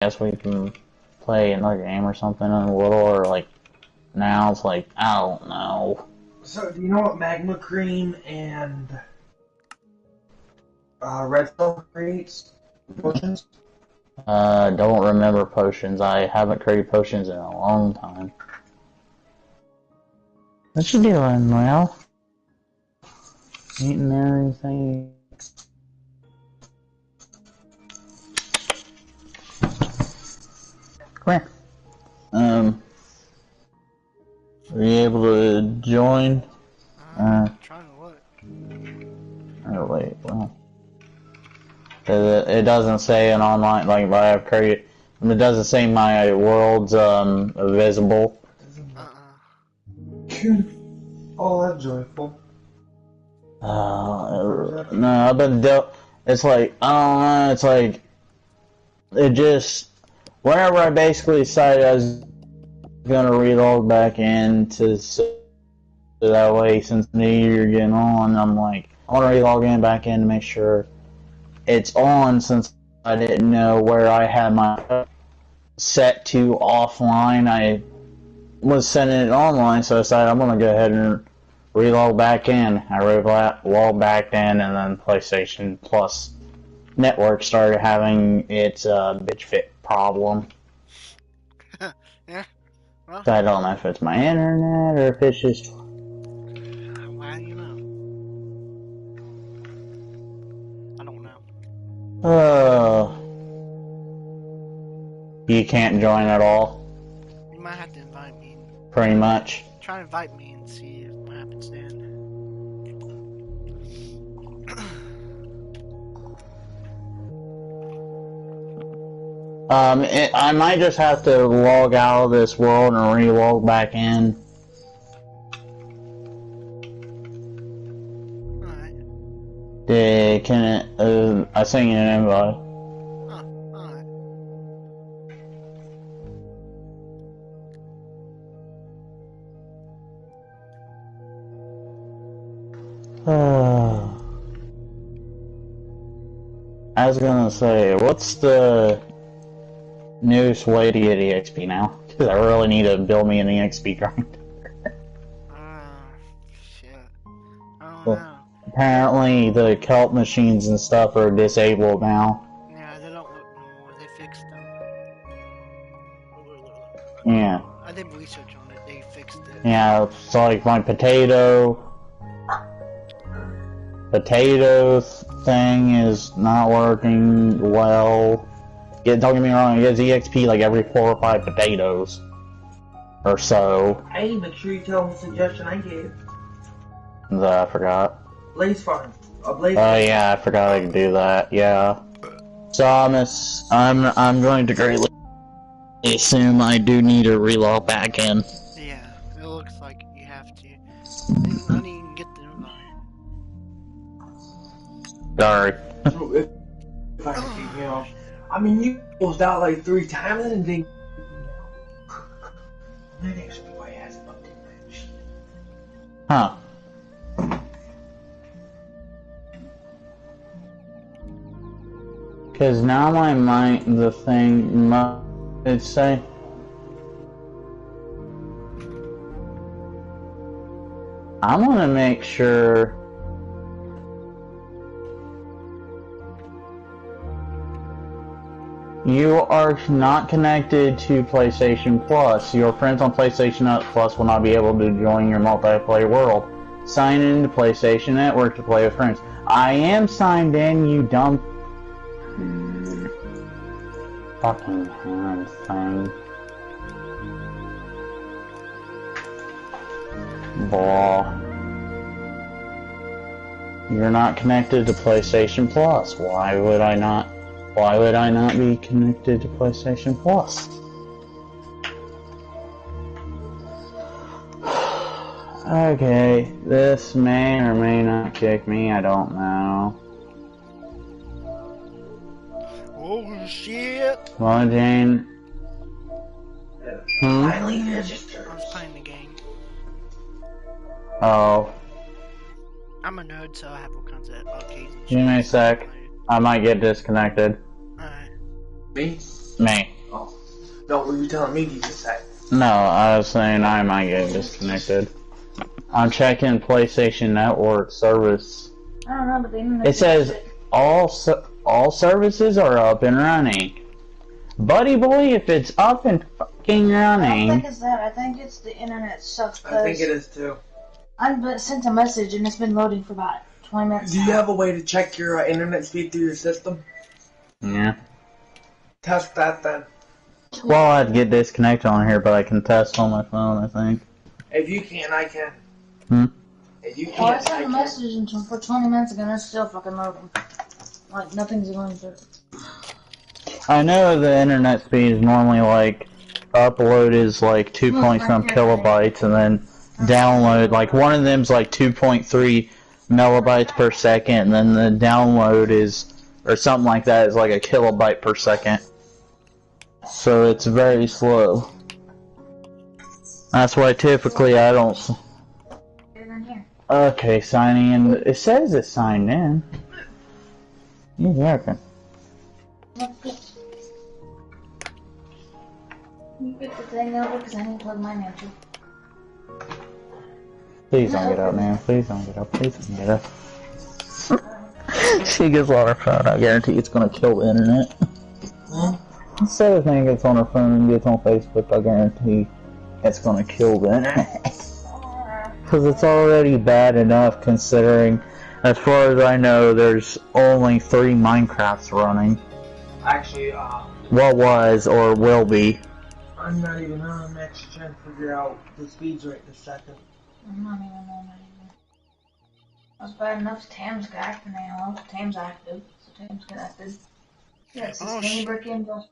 guess we can play another game or something in a little, or like now it's like I don't know. So, do you know what Magma Cream and Redstone creates? Potions? Don't remember potions. I haven't created potions in a long time. What you doing, Well? Eating everything. Come here. Are you able to join? Trying to what? Oh wait, well. It doesn't say an online, like, I have created, it doesn't say my world's, visible. Oh, that's joyful. No, I've been it's like, I don't know, it's like, it just, whenever I basically decided I was gonna relog back in to so that way, since New Year getting on, I'm like, I wanna relog in back in to make sure it's on, since I didn't know where I had my set to offline. I was setting it online, so I decided I'm gonna go ahead and relog back in. I relog back in, and then PlayStation Plus Network started having its bitch fit problem. Yeah. Well, So I don't know if it's my internet or if it's just. why do you know? I don't know. You can't join at all. You might have to invite me. Pretty much. Try to invite me and see what happens then. I might just have to log out of this world and re-log back in. Alright. Can it, I sent you an invite. Oh, alright. I was gonna say, what's the newest way to get EXP now? Because I really need to build me an EXP grind. Shit. I don't Well, know. apparently the kelp machines and stuff are disabled now. Yeah, they don't work no more. They fixed them. Yeah. I did research on it. They fixed it. Yeah, it's like my potato thing is not working well. Yeah, don't get me wrong, it gets EXP like every 4 or 5 potatoes or so. Hey, make sure you tell them the suggestion I gave. I forgot. Blaze Farm. Blaze Oh yeah, I forgot I could do that. Yeah. So I'm going to greatly assume I do need to relog back in. Yeah, it looks like you have to. I didn't even get the invite. Sorry. If I can keep me off. I mean, you closed out like 3 times and didn't. My next boy has a fucking match. Huh. Cause now my mind, the thing, it's say. I want to make sure. You are not connected to PlayStation Plus. Your friends on PlayStation Plus will not be able to join your multiplayer world. Sign in to PlayStation Network to play with friends. I am signed in, you dumb fucking hand thing. Blah. You're not connected to PlayStation Plus. Why would I not be connected to PlayStation Plus? Okay, this may or may not kick me, I don't know. Oh shit! Come on, Jane. Finally registered. I was playing the game. Oh. I'm a nerd, so I have all kinds of arcades and shit. Give me a sec. I might get disconnected. Alright. Me? Me. Oh. No, were you telling me to just say? No, I was saying I might get disconnected. I'm checking PlayStation Network service. I don't know, but the internet. It says all services are up and running. Buddy boy, if it's up and fucking I don't running. think it's that. I think it's the internet sucks. I think it is too. I've sent a message and it's been loading for about 20 minutes. Do you have a way to check your internet speed through your system? Yeah. Test that then. Well, I'd get disconnected on here, but I can test on my phone, I think. If you can, I can. Hmm? If you Well, I can't, sent a message for 20 minutes ago and it's still fucking loading. Like, nothing's going through. I know the internet speed is normally like, upload is like 2 point some kilobytes, and then download, like one of them's like 2.3 megabytes per second, and then the download is, or something like that, is like a kilobyte per second. So it's very slow. That's why typically I don't. Get in here. Okay, signing in. It says it's signed in. You American. You pick the thing over because I need to plug mine into. Please don't get up, man. Please don't get up. Please don't get up. She gets on her phone. I guarantee it's gonna kill the internet. Instead of thing gets on her phone and gets on Facebook, I guarantee it's gonna kill the internet. Because it's already bad enough considering, as far as I know, there's only 3 Minecrafts running. actually, What was or will be. I'm not even on next trying to figure out the speeds right this second. I'm not even on that either. That's bad enough. Tam's got active now. Tam's active, so Tam's connected. Yeah, it says Oh, Tammy shit. Bricky and Josh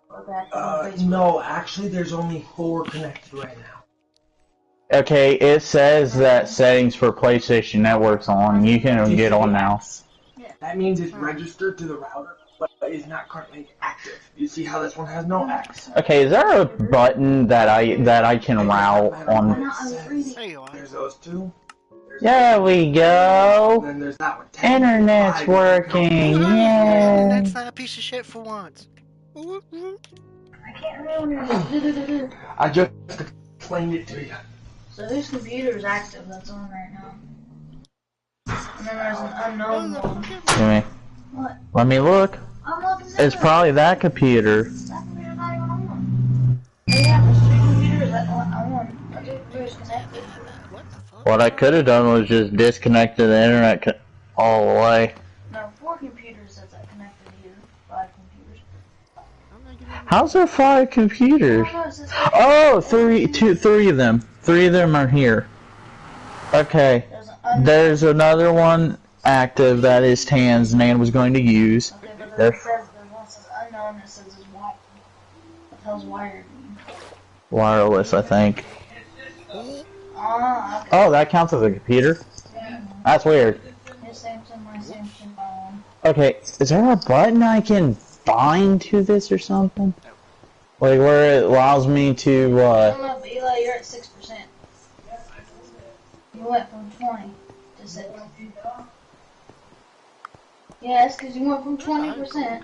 are active on Facebook. No, actually, there's only 4 connected right now. Okay, it says that settings for PlayStation Network's on. You can get on now. That means it's registered to the router, but is not currently active. You see how this one has no X? Okay, is there a button that I can route on? There you are. There's those 2. There we And go. then there's that one. Internet's 5. working. That's Yay. not a piece of shit for once. Whoop, whoop. I can't remember. I just explained it to you. So whose computer is active that's on right now? And then there's an unknown one. Give me. What? Let me look. I'm looking at It's probably that computer. that computer's not even on. Yeah, there's 2 computers that are on. The 2 computers connected. What the fuck? What I could have done was just disconnected the internet all the way. No, 4 computers that's connected here. 5 computers. I'm not getting How's there 5 computers? No, it says Oh, 3 of them. 3 of them are here. Okay. there's an unknown. There's another one active that is Tan's Nan was going to use. Okay, but then There- it says there's one that says unknown and it says it's wired. What the hell's wired mean? Wireless, I think. Ah, okay. Oh, that counts as a computer? That's weird. His Samsung, my Samsung, my one. Okay, is there a button I can bind to this or something? Like where it allows me to, I don't know, but Eli, you're at 6%. You went from 20 to 6. Yes, because you went from 20%,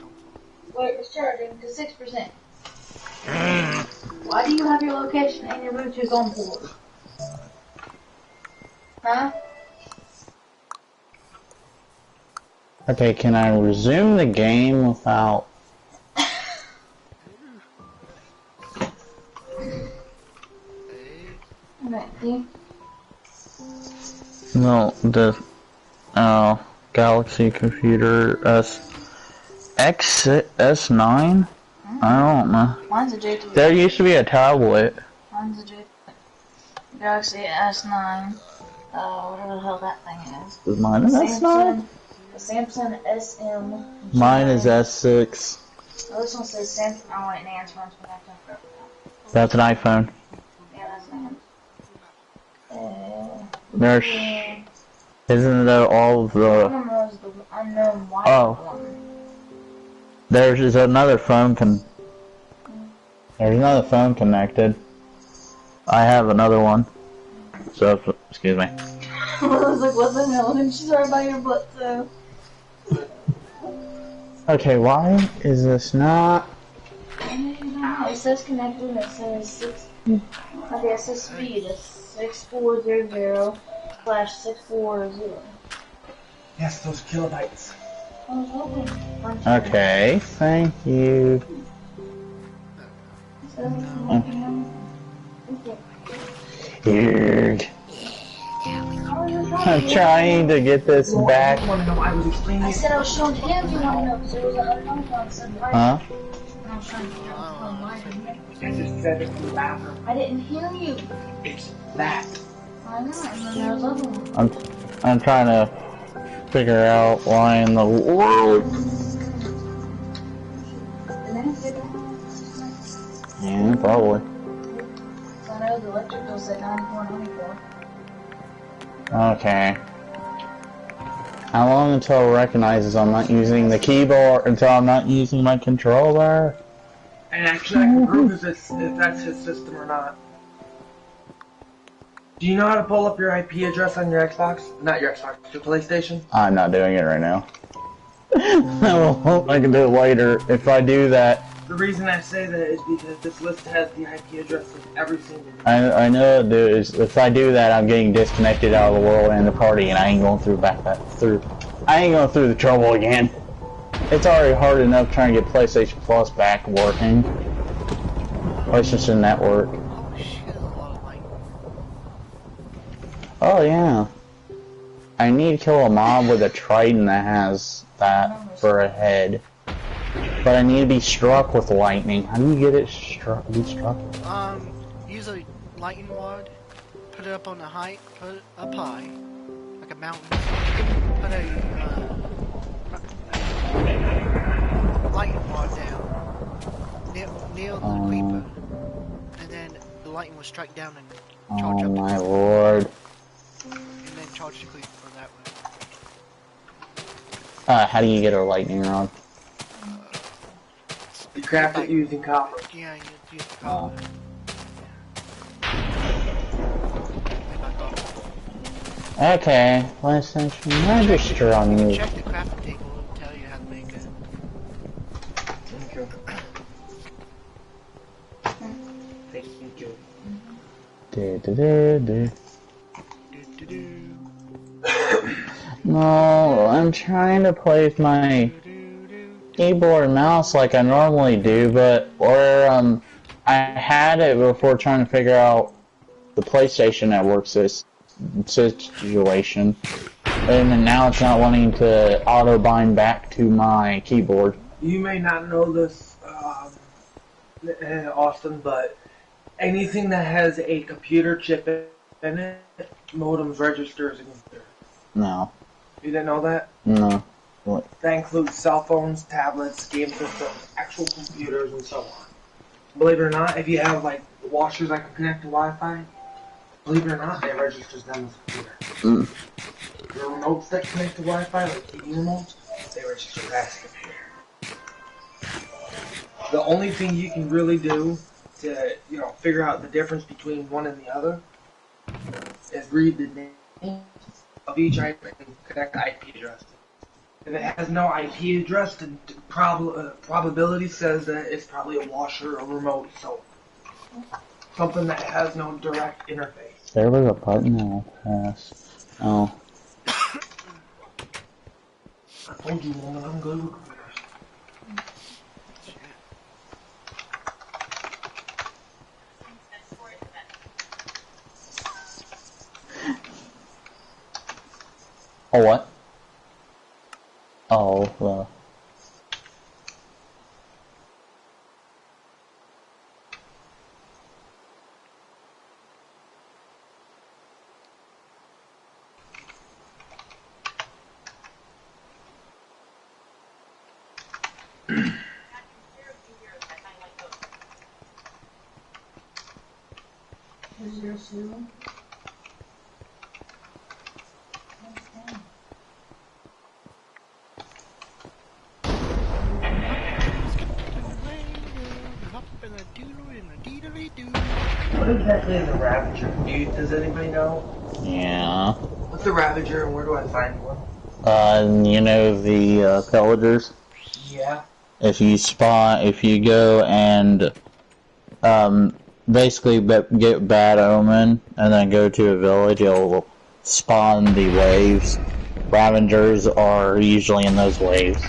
where it was charging, to 6%. Why do you have your location and your Bluetooth on board? Huh? Okay, can I resume the game without... Okay, see? No, the... Oh, Galaxy Computer S9? I don't know. Mine's a J2. There used to be a tablet. Mine's a J2. Galaxy S9. Whatever the hell that thing is. Is mine an S9? The Samsung SM. Mine is S6. Oh, this one says Samsung. Oh, wait, Nan's phone's connected. That's an iPhone. Yeah, that's Nan's. There's... Isn't there all of One the... of them was the unknown white Oh. one. There's another phone There's another phone connected. I have another one. So, excuse me. I was like, what the hell? And she's right by your butt, so. Okay, why is this not... No, it says connected and it says 6. Okay, it says speed. It's 6400/640. Yes, those kilobytes. I was hoping. Okay, thank you. Weird. I'm trying to get this back. I was explaining. I said I was showing him you want to know because there was a other phone call that said right. Huh? And I was trying to figure out why. I just said it in the bathroom. I didn't hear you. It's that. I know, and then there was other one. I'm trying to figure out why in the world. Yeah, probably. So I know the electric bill said 94.94. Okay. How long until it recognizes I'm not using the keyboard, until I'm not using my controller? And actually, I can prove if that's his system or not. Do you know how to pull up your IP address on your Xbox? Not your Xbox, your PlayStation? I'm not doing it right now. I can do it later. If I do that, The reason I say that is because this list has the IP address of every single one. I know it is. If I do that, I'm getting disconnected out of the world and the party, and I ain't going through I ain't going through the trouble again. It's already hard enough trying to get PlayStation Plus back working. PlayStation Network. Oh shit, a lot of light. Oh yeah. I need to kill a mob with a trident that has that for a head. But I need to be struck with lightning. How do you get it struck? Be struck? Use a lightning rod, put it up on the height, put it up high, like a mountain. Put a lightning rod down. Nail the creeper, and then the lightning will strike down and charge Oh up. my lord. And then charge the creeper that way. How do you get a lightning rod? You craft it using copper. Yeah, you use the Oh. copper. Okay, PlayStation Register on you. Check the crafting table, it'll tell you how to make it. Thank you. Thank you. Do-do-do-do. Do-do-do. No, I'm trying to play with my keyboard and mouse like I normally do, but I had it before trying to figure out the PlayStation Network situation, and then now it's not wanting to auto bind back to my keyboard. You may not know this, Austin, but anything that has a computer chip in it, modems register as a computer. No, You didn't know that? no. That includes cell phones, tablets, game systems, actual computers, and so on. Believe it or not, if you have like washers that can connect to Wi-Fi, believe it or not, it registers them as a computer. The remotes that connect to Wi-Fi, like TV remotes, they register that as a computer. The only thing you can really do to, figure out the difference between one and the other is read the name of each item and connect the IP address. If it has no IP address, the probability says that it's probably a washer or remote, so something that has no direct interface. There was a button I'll press. Oh. I told you, woman, I'm good with computers. Oh, what? Oh, well. Is there a ceiling? What exactly is a Ravager? Does anybody know? Yeah. What's a Ravager and where do I find one? You know the pillagers? Yeah. If you go and um, basically get Bad Omen and then go to a village, it'll spawn the waves. Ravengers are usually in those waves.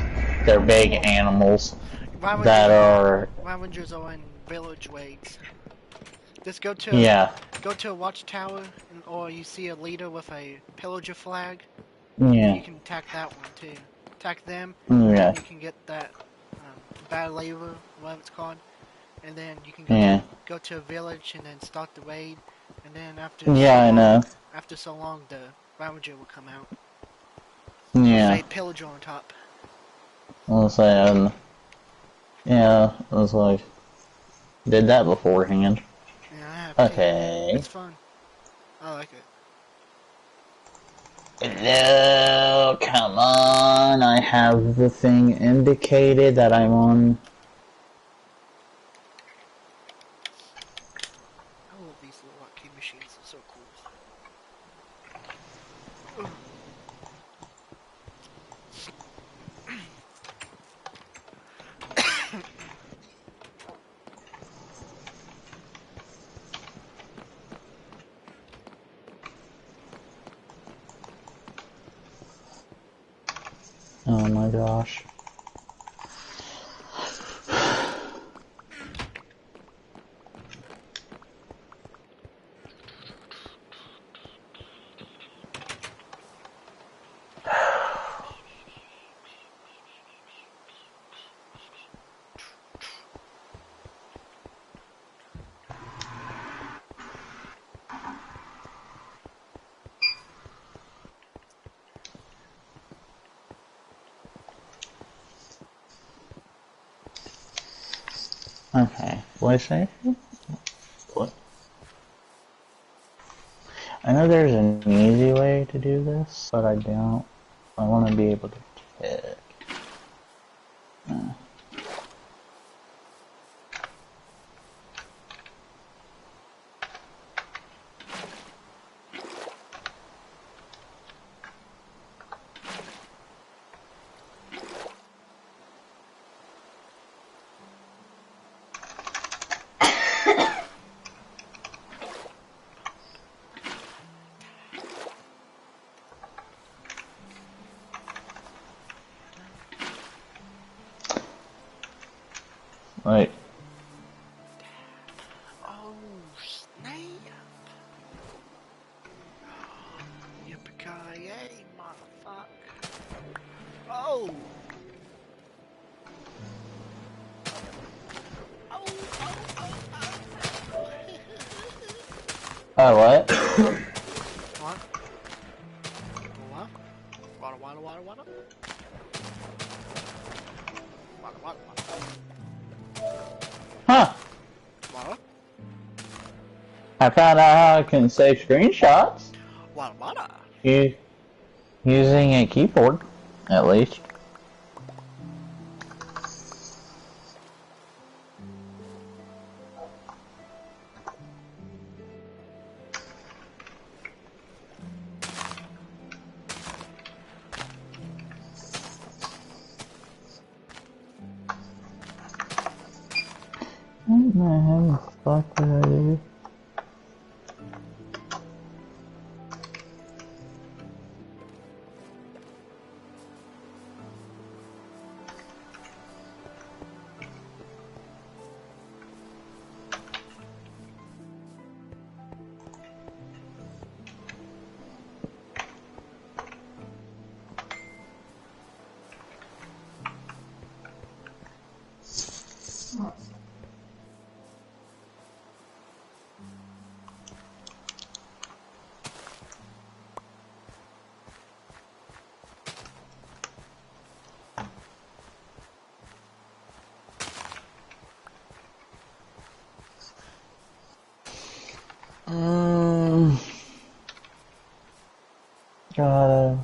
They're big animals that are... Ravengers are in village waves. Just go to Yeah, a watchtower, or you see a leader with a pillager flag, and yeah, you can attack that one too. Attack them, and yeah, then you can get that bad labor, whatever it's called, and then you can yeah. go to a village and then start the raid, and then Yeah, I know. after so long, the Ravager will come out Yeah. with a pillager on top. I was saying, yeah, I was like, did that beforehand. Yeah, I have too. Okay. It's fun. I like it. No, come on. I have the thing indicated that I'm on. I love these little arcade machines. They're so cool. Ugh. Oh my gosh. Okay, what I say? What? I know there's an easy way to do this, but I don't. I want to be able to pick. Wait. Oh, snap! Yippee-ki-yay, motherfucker! Oh! Oh, oh, oh, oh! Oh, what? What? What? Wada, wada, wada, wada? Wada, wada, wada. Huh. Wada? I found out how I can save screenshots. Wada, wada? Using a keyboard, at least. What the fuck did I do? Gotta...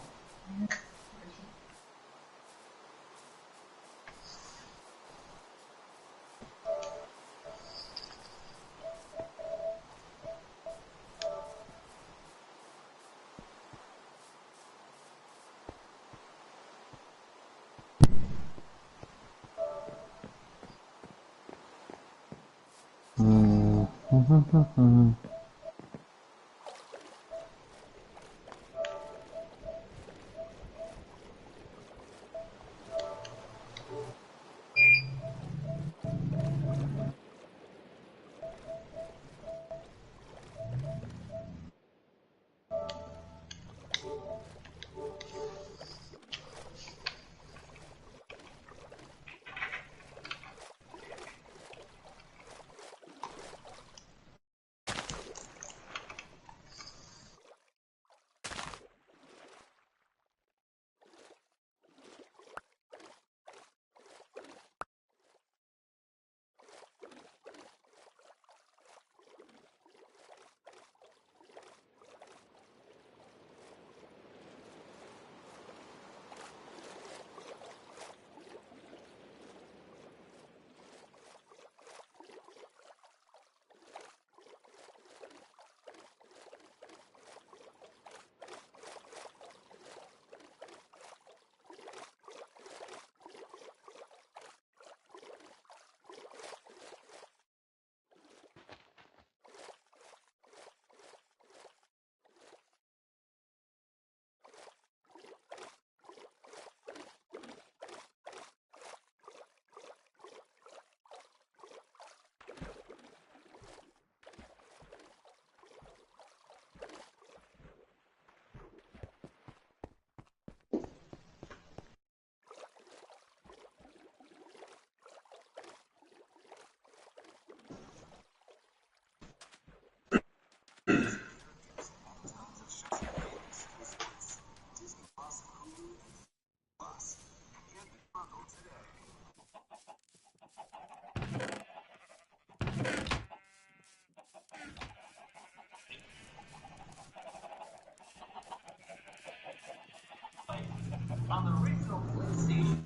On the original PlayStation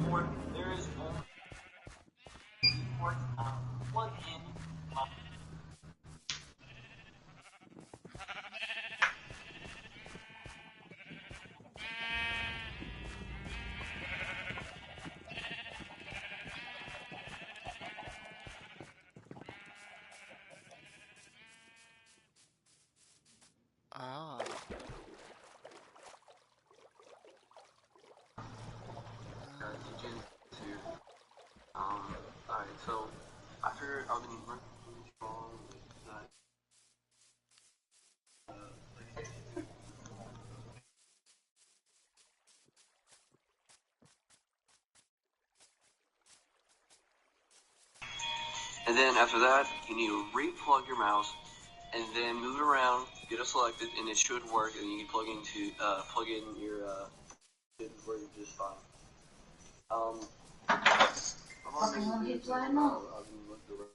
port, there is only port plug-in. Ah. Alright, so after I've been working strong, and then after that, you need to re-plug your mouse, and then move it around, get it selected, and it should work. And you can plug in your where you just fine. Fucking one hit flying off. I've been looking around.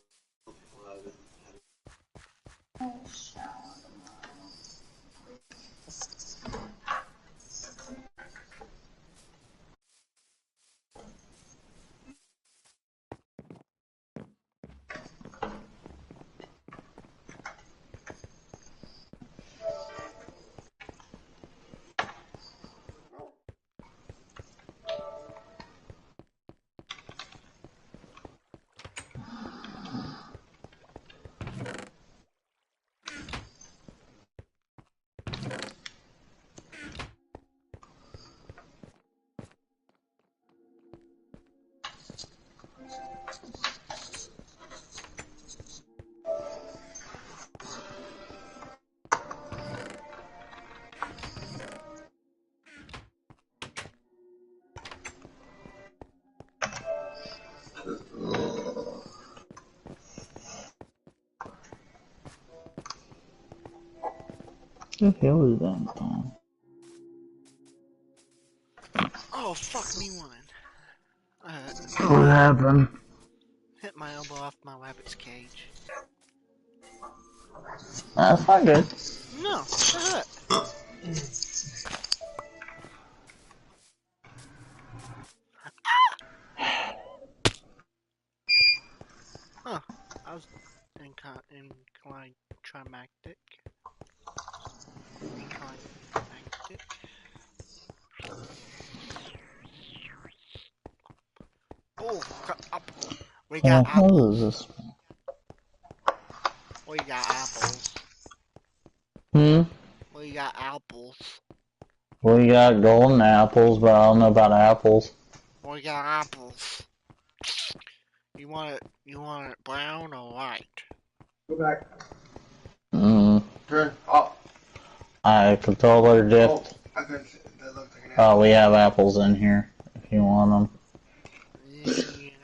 People have it. What the hell is that, Tom? Oh, fuck me one. What happened? Hit my elbow off my rabbit's cage. That's not good. No, shut up. Huh. I was inclined trimactic. Climactic. Oh, crap. We got What the hell apples. is this? We got apples. Hmm? We got apples. We got golden apples, but I don't know about apples. We got apples. You want it brown or white? Go back. Mm. Turn up. I controller Oh, drift. I couldn't see. That looked like an apple. Oh, we have apples in here if you want them. Yeah,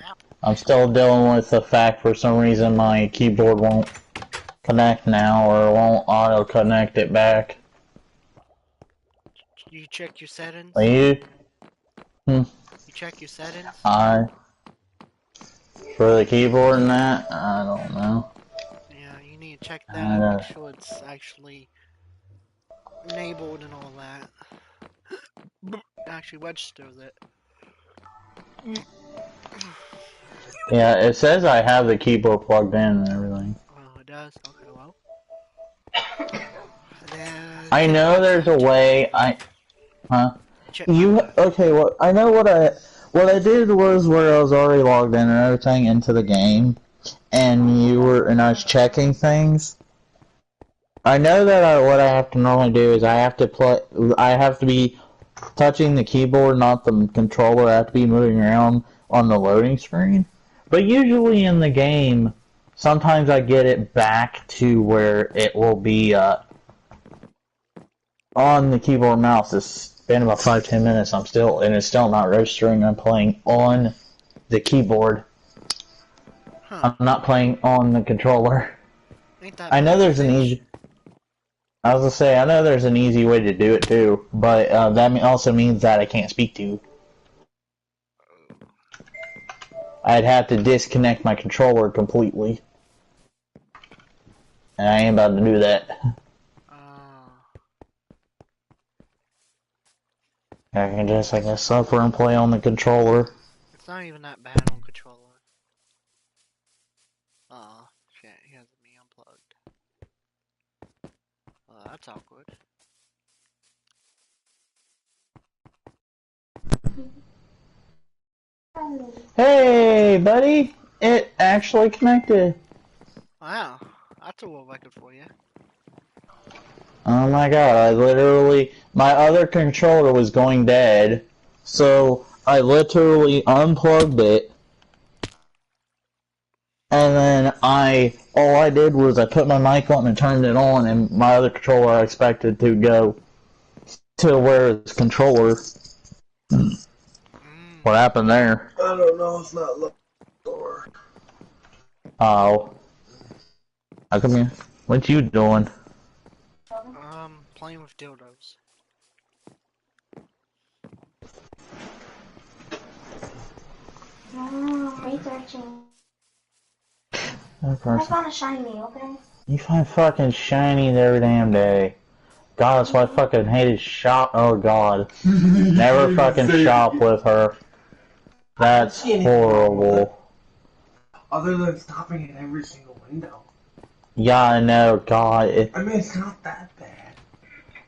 apple. I'm still dealing with the fact for some reason my keyboard won't connect now or won't auto connect it back. You check your settings? Are you? You check your settings? For the keyboard and that? I don't know. Yeah, you need to check that and make sure it's actually enabled and all that. Actually registers it. Yeah, it says I have the keyboard plugged in and everything. Oh, it does? Okay, well. I know there's a way Huh? Okay, well, I know what I did was where I was already logged in and everything into the game, and I was checking things. I know that what I have to normally do is I have to be touching the keyboard, not the controller. I have to be moving around on the loading screen. But usually in the game, sometimes I get it back to where it will be on the keyboard and mouse. It's been about 5-10 minutes. It's still not registering. I'm playing on the keyboard. Huh. I'm not playing on the controller. I know there's an easy. I was gonna say I know there's an easy way to do it too, but that also means that I can't speak to you. I'd have to disconnect my controller completely, and I ain't about to do that. I can just, suffer and play on the controller. It's not even that bad on controller. Aw, shit, he has me unplugged. That's awkward. Hey, buddy! It actually connected. Wow, that's a world record for you. Oh my god, my other controller was going dead, so I literally unplugged it, and then all I did was I put my mic on and turned it on, and my other controller I expected to go to where it's controller. What happened there? I don't know, it's not locked door. Oh. How come you? What you doing? Playing with dildos. Researching. I found a shiny, okay? You find fucking shinies every damn day. God, that's why I fucking hated shop. Oh god. Never fucking shop with her. That's horrible. Other than stopping at every single window. Yeah, I know, god. I mean, it's not that bad.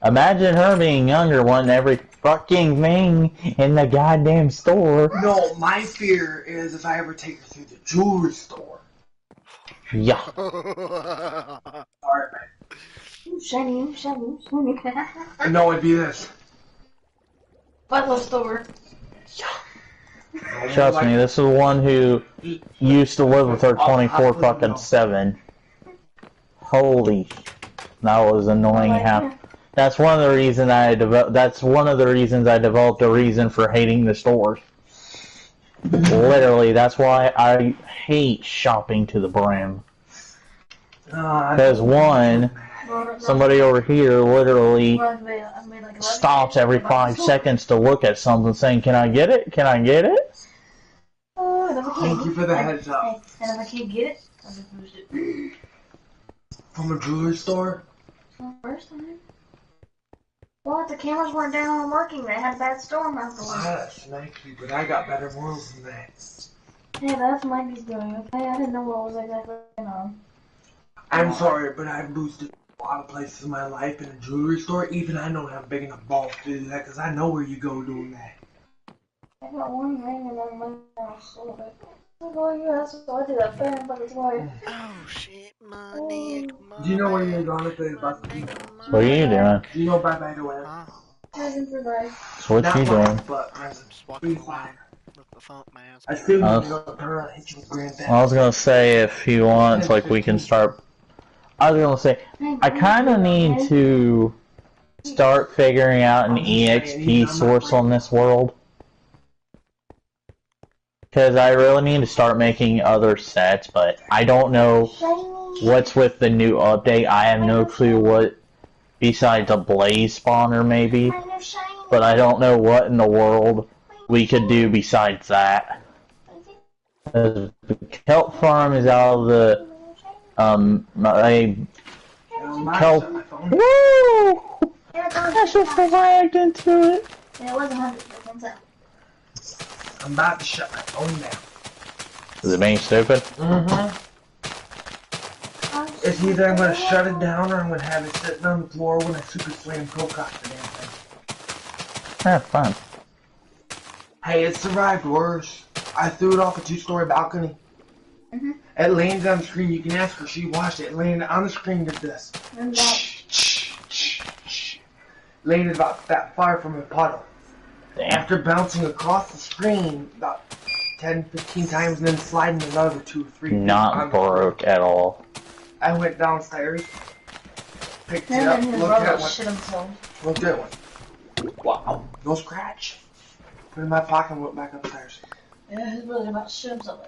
Imagine her being younger, wanting every fucking thing in the goddamn store. No, my fear is if I ever take her through the jewelry store. Yeah. Alright, man. Shiny. No, it'd be this. Puzzle store. Trust me, this is one who used to live with her 24/7. Holy, that was annoying. That's one of the reasons That's one of the reasons I developed a reason for hating the stores. Literally, that's why I hate shopping to the brim. Because one, somebody over here literally stops every 5 seconds to look at something saying, "Can I get it? Can I get it?" Thank you for the heads up. And if I can't get it, I'll just boost it. From a jewelry store? First time. Well, the cameras weren't down and working. They had a bad storm afterwards. That's Nike, but I got better morals than that. Yeah, that's Mikey's doing, okay? I didn't know what was exactly going on. I'm sorry, but I've boosted a lot of places in my life in a jewelry store. Even I don't have big enough balls to do that, because I know where you go doing that. I got one ring and then my house, so I did that fan, but it's white. Oh shit, my neck. Do you know where you're going to the bus? What are you doing? Do you know by the way? Huh? So what you doing? But I'm just walking away with the phone in my hands. I assume I you was- know turn around and hit you with Grand Theft. I was gonna say if he wants, like, we can start. I was gonna say I kind of need to start figuring out an EXP source on this world, because I really need to start making other sets, but I don't know what's with the new update. I have no clue what, besides a blaze spawner maybe, but I don't know what in the world we could do besides that. The kelp farm is out of the kelp. Woo! I just lagged into it. Yeah, it was 100%. I'm about to shut my phone down. Is it being stupid? Mm-hmm. It's either I'm gonna shut it down or I'm gonna have it sitting on the floor when I super slam cocock the damn thing. Yeah, fine. Hey, it survived worse. I threw it off a 2-story balcony. It landed on the screen. You can ask her. She watched it. It landed on the screen. Did this. Landed about that far from a puddle. Damn. After bouncing across the screen about 10-15 times and then sliding another 2 or 3 feet Not on the broke at all. I went downstairs, picked it And up, then his looked at brother one. shit himself. Looked at one. Wow, no scratch. Put it in my pocket and went back upstairs. Yeah, his brother about shit himself.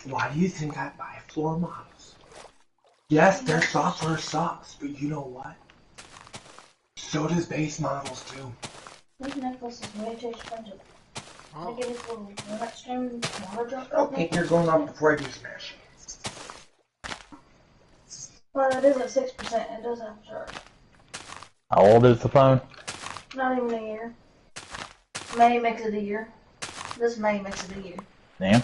Why do you think I buy floor models? Yes, their software sucks, but you know what? So does base models too. This necklace is way too expensive. I Oh, give it a little extreme water drop. Okay, you're going off before I do smash. Well, it is at 6%. It does have a charge. How old is the phone? Not even a year. May makes it a year. This May makes it a year. Damn.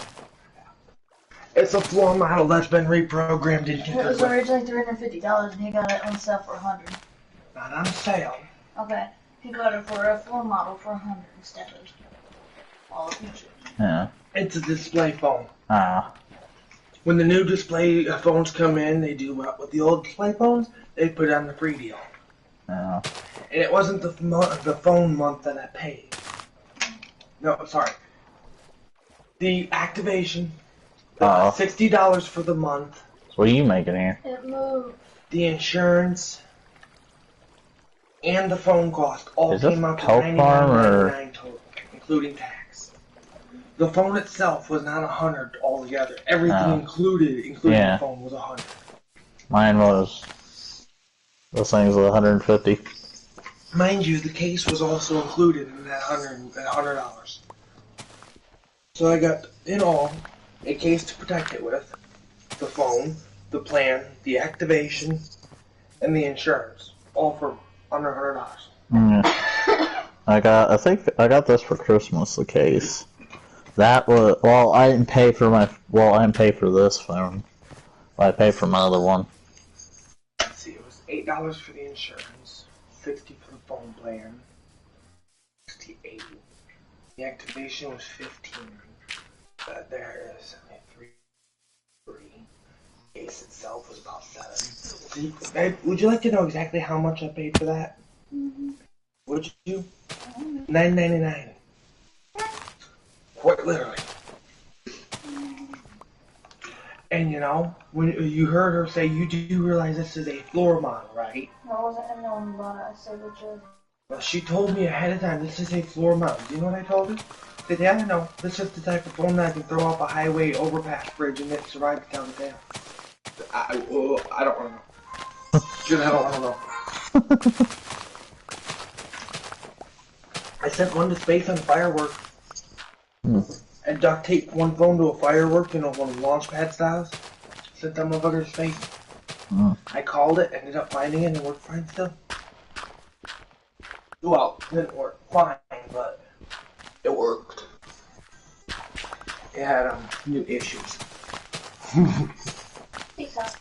It's a floor model that's been reprogrammed into It was this. originally $350 and he got it on sale for $100. Not on sale. Okay, he got it for a floor model for $100 instead of all the features. Yeah. It's a display phone. Ah. When the new display phones come in, they do what with the old display phones, they put on the free deal. Yeah. And it wasn't the phone month that I paid. No, sorry. The activation, Oh. $60 for the month. So what are you making here? It moved. The insurance, and the phone cost all Is this came out to Kelp Farm or- $99.99 total, including tax. The phone itself was not $100 altogether. Everything Oh. included, including Yeah. the phone, was $100. Mine was. Those things were 150. Mind you, the case was also included in that $100. So I got, in all, a case to protect it with, the phone, the plan, the activation, and the insurance, all for under $100. I think I got this for Christmas, the case. That was, well, I didn't pay for I didn't pay for this phone. But I paid for my other one. Let's see, it was $8 for the insurance, $60 for the phone plan, $68. The activation was $15. There is $3. The case itself was about $7. Babe, would you like to know exactly how much I paid for that? Would you? $9.99. Quite literally. And you know, when you heard her say, you do realize this is a floor model, right? I wasn't in the one about it. I said that you. Well, she told me ahead of time, this is a floor model. Do you know what I told her? I said, yeah, I know. This is the type of phone that I can throw off a highway overpass bridge and it survive to down the tale. I don't want to know. Shit, I don't want to know. I sent one to space on firework. And duct taped one phone to a firework, you know, one of the launch pad styles. Sent that motherfucker to space. I called it, ended up finding it, and it worked fine still. Well, it didn't work fine, but it worked. It had new issues. Peace out.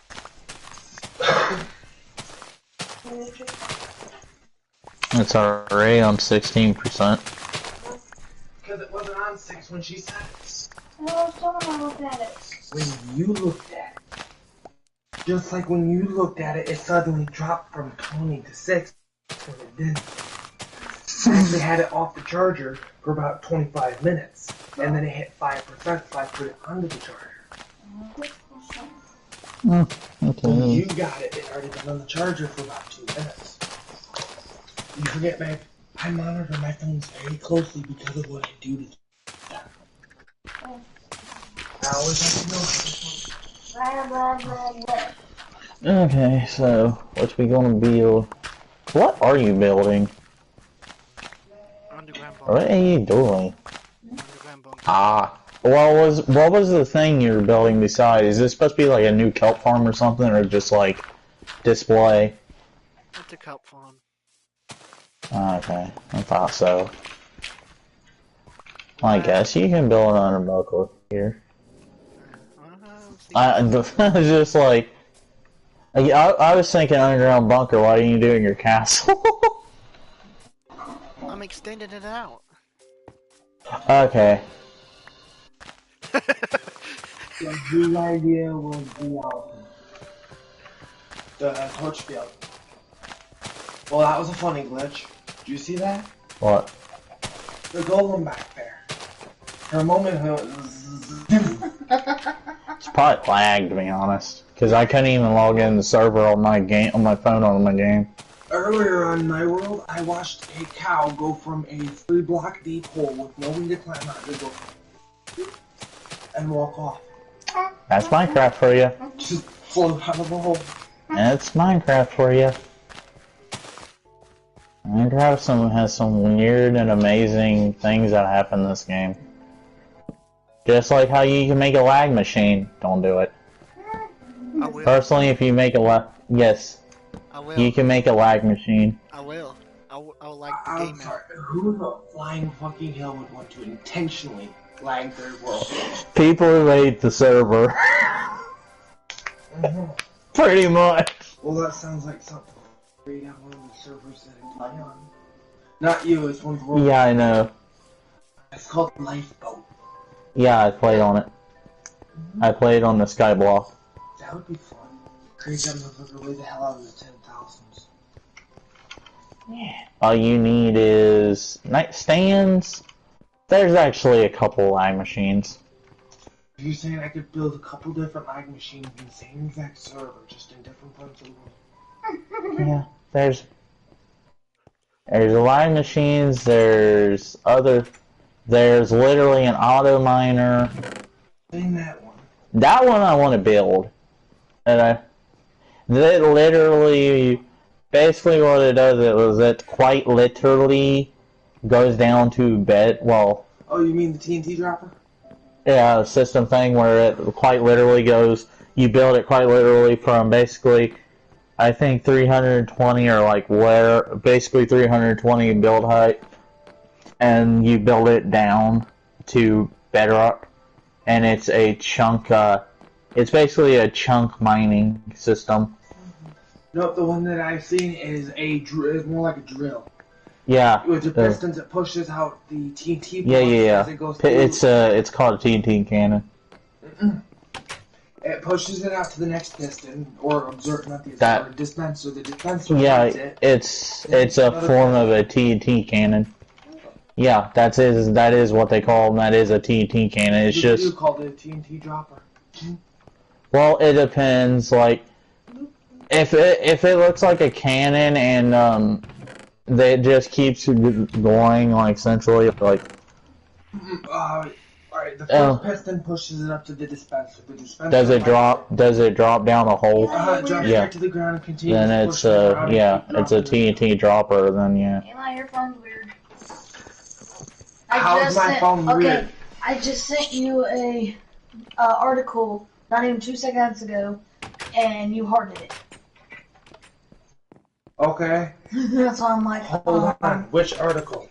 It's already on 16%. Because it wasn't on 6 when she said it. I was talking about look at it. When you looked at it. Just like when you looked at it, it suddenly dropped from 20 to 6 when it didn't. I actually had it off the charger for about 25 minutes, and then it hit 5%, so I put it under the charger. When Okay. you got it, it already been on the charger for about 2 minutes. You forget, babe, I monitor my phones very closely because of what I do to them. I always have to know how this one. Okay, so what we gonna build? What are you building? Underground What bunker. are you doing? Underground bunker. Ah, what was the thing you're building beside? Is this supposed to be like a new kelp farm or something, or just like display? It's a kelp farm. Okay, I thought so. I guess you can build an under bunker here. I was just like, I was thinking underground bunker. Why didn't you do it in your castle? I'm extending it out. Okay. The whole idea was the torch field. Well, that was a funny glitch. Did you see that? What? The golem back there. For a moment, it was... It's probably lagged, to be honest, because I couldn't even log in the server on my game on my phone on my game. Earlier on my world, I watched a cow go from a 3-block deep hole with no way to climb out to go and walk off. That's Minecraft for you. Just float out of the hole. That's Minecraft for you. Minecraft has some weird and amazing things that happen in this game. Just like how you can make a lag machine. Don't do it. I will. Personally, if you make a lag... Yes, I will. you can make a lag machine. I will. I will like the I'm game. sorry, who in the flying fucking hell would want to intentionally lag their world? People who hate the server. Pretty much. Well, that sounds like something right on one of the servers that I play on. Not you, it's one of the world. Yeah, I know. It's called Lifeboat. Yeah, I played on it. I played on the Skyblock. That would be fun. Create that motherfucker way the hell out of the 10,000s. All you need is nightstands. There's actually a couple lag machines. You're saying I could build a couple different lag machines in the same exact server, just in different parts of the world? Yeah, there's lag machines. There's literally an auto miner. Saying that one. That one I want to build. And that literally, basically what it does is it quite literally goes down to bed. Well, Oh, you mean the TNT dropper? yeah, a system thing where it quite literally goes. You build it quite literally from basically, I think 320 or like where basically 320 build height, and you build it down to bedrock, and it's a chunk. It's basically a chunk mining system. Nope, the one that I've seen is is more like a drill. Yeah. With the pistons, it pushes out the TNT Yeah, blocks yeah, as yeah. it goes through. It's called a TNT cannon. It pushes it out to the next piston, or dispenser. The dispenser Yeah, hits it. it's a form of a TNT cannon. Yeah, that is what they call them. That is a TNT cannon. It's You just, call it a TNT dropper. well, it depends. Like, if it looks like a cannon and it just keeps going like centrally, like. Alright, the first piston pushes it up to the dispenser. The dispenser Does it drop? Does it drop down a hole? It drops Yeah. right to the ground and continues. Then to it's push it around yeah, and it's a keep dropping it. TNT dropper. Then yeah. Eli, your phone's weird. How is my phone weird? Okay, I just sent you a article not even 2 seconds ago, and you hearted it. Okay. That's why I'm like, Hold on. Which article?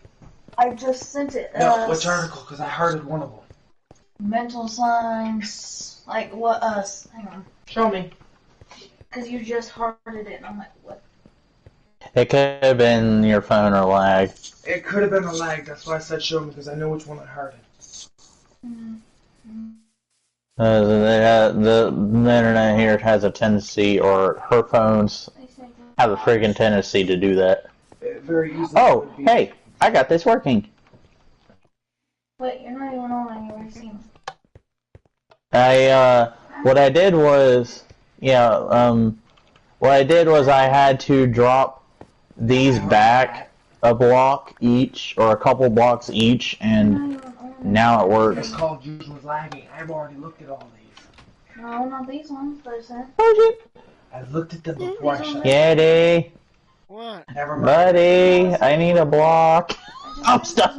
I just sent it. No, which article? Because I hearted one of them. Mental signs, like what? Hang on, Show me. because you just hearted it, and I'm like, what? It could have been your phone or lag. It could have been a lag. That's why I said show me, because I know which one I hearted. Mm-hmm. The internet here has a tendency, or her phones have a friggin' tendency to do that. Very easily. Oh, hey, I got this working. Wait, you're not even on your scene. What I did was, what I did was I had to drop these back a block each, or a couple blocks each, and now it works. Call of Duty was lagging. I've already looked at all these. No, not these ones, but it's that. I've looked at them before I shut Yeti, What? Never mind. buddy, I need a block. I'm stuck.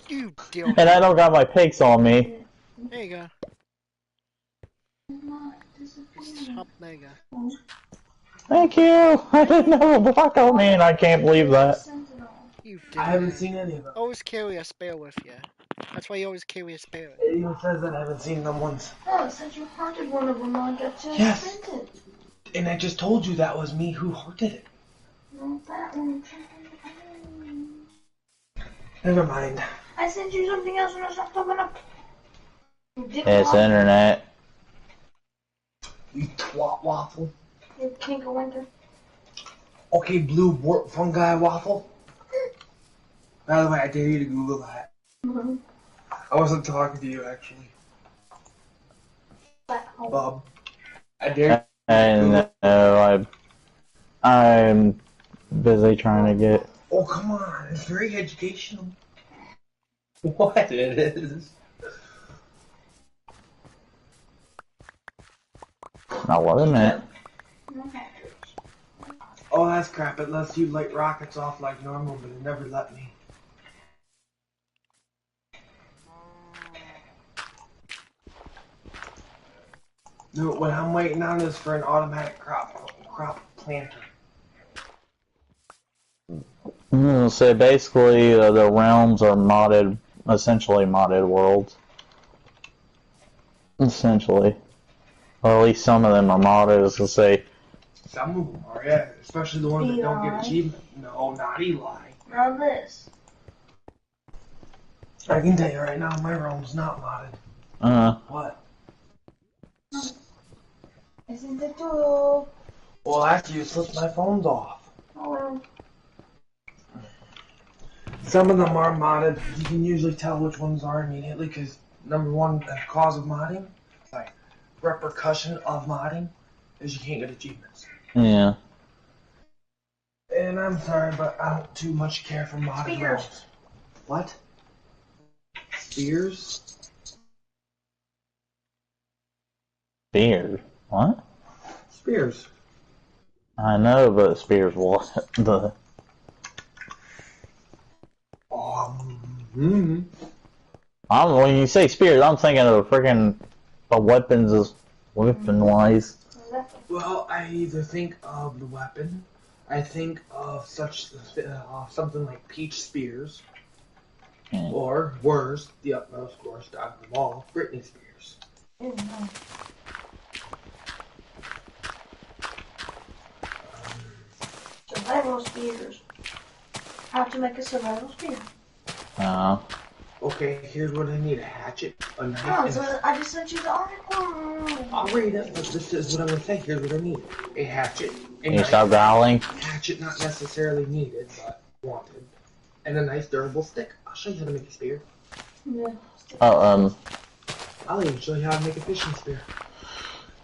You deal. And I don't got my pics on me. There you go. Stop mega. Thank you. I didn't have a block on me, and I can't believe that. You did. I haven't seen any of them. Always carry a spare with you. That's why you always carry a spare. It even says that I haven't seen them once. Oh, it said you haunted one of them. I got you Yes. sent it. And I just told you that was me who hearted it. Not that one. Never mind. I sent you something else and it's not coming up. You did It's waffle. internet. You twat waffle. You tinker winker. Okay, blue wart fungi waffle. By the way, I dare you to Google that. Mm-hmm. I wasn't talking to you, actually. Bob. I dare And I'm busy trying to get. Oh, come on. It's very educational. What it is. Now, what a minute. Okay. Oh, that's crap. It lets you light rockets off like normal, but it never let me. No, what I'm waiting on is for an automatic crop planter. So basically, the realms are modded, essentially modded worlds. Essentially. Or at least some of them are modded, as to say. Some of them are, yeah. Especially the ones that don't get Eli. achievement. No, not Eli. Now this. I can tell you right now, my realm's not modded. What? Isn't it too? Well, that's useless. My phone's off. Oh well. Some of them are modded. You can usually tell which ones are immediately because number one cause of modding, like repercussion of modding, is you can't get achievements. Yeah. And I'm sorry, but I don't too much care for modded Spears. realms. What? Spears? Spears. What? Spears. I know, but Spears what? The. When you say spears, I'm thinking of freaking the weapons as weapon-wise. Well, I either think of the weapon, I think of something like Peach Spears, or worse, the utmost worst out of them all, Britney Spears. Oh, no. Survival spears. How to make a survival spear. Okay, here's what I need: a hatchet, a knife. Oh, and so I just sent you the article. I'll read it, but this is what I'm gonna say. Here's what I need: a hatchet, a Can you knife. stop growling? Hatchet not necessarily needed, but wanted, and a nice durable stick. I'll show you how to make a spear. Yeah. Oh, I'll even show you how to make a fishing spear.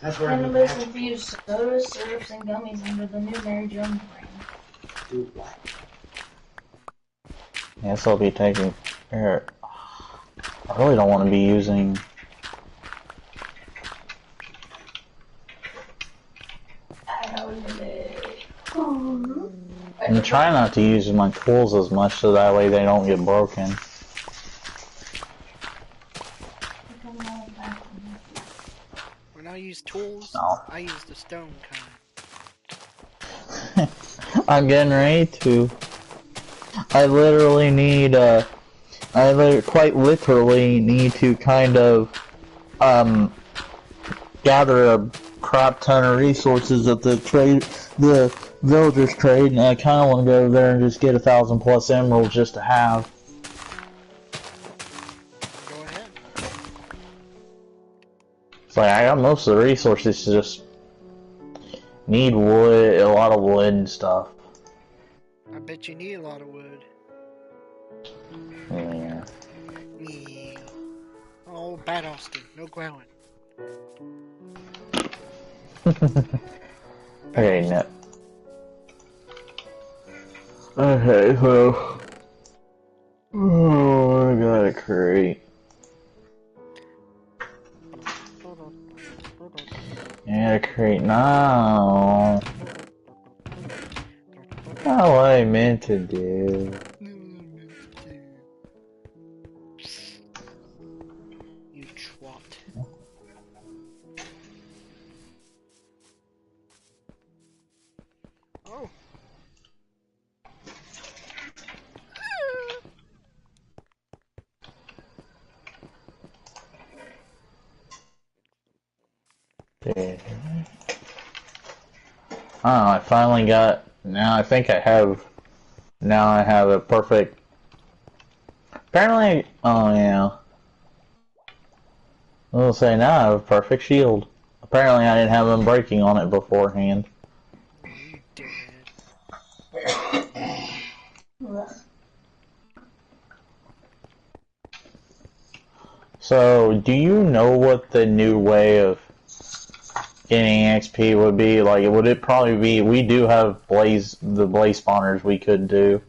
That's where I make a Cannabis hatchet. infused sodas, syrups, and gummies under the new Mary Jones brand. Do what? yes, I'll be taking care. I really don't want to be using. I'm trying not to use my tools as much so that way they don't get broken. When I use tools, No. I use the stone kind. I'm getting ready to. I literally need, quite literally need to kind of, gather a crap ton of resources that the villagers trade, and I kind of want to go there and just get 1,000+ emeralds just to have. Go ahead. like I got most of the resources to just need wood, a lot of wood and stuff. I bet you need a lot of wood. Yeah. Yeah. Oh, bad Austin, no growing. Okay, no. Okay, so oh, I gotta create. I gotta create now. Not what I meant to do. You twat. Oh. Yeah. Oh, I finally got. Now I think I have. Now I have a perfect. Apparently, oh yeah. I'll say now I have a perfect shield. Apparently, I didn't have them breaking on it beforehand. You did. So, do you know what the new way of getting XP would be? Like, would it probably be? We do have the blaze spawners we could do.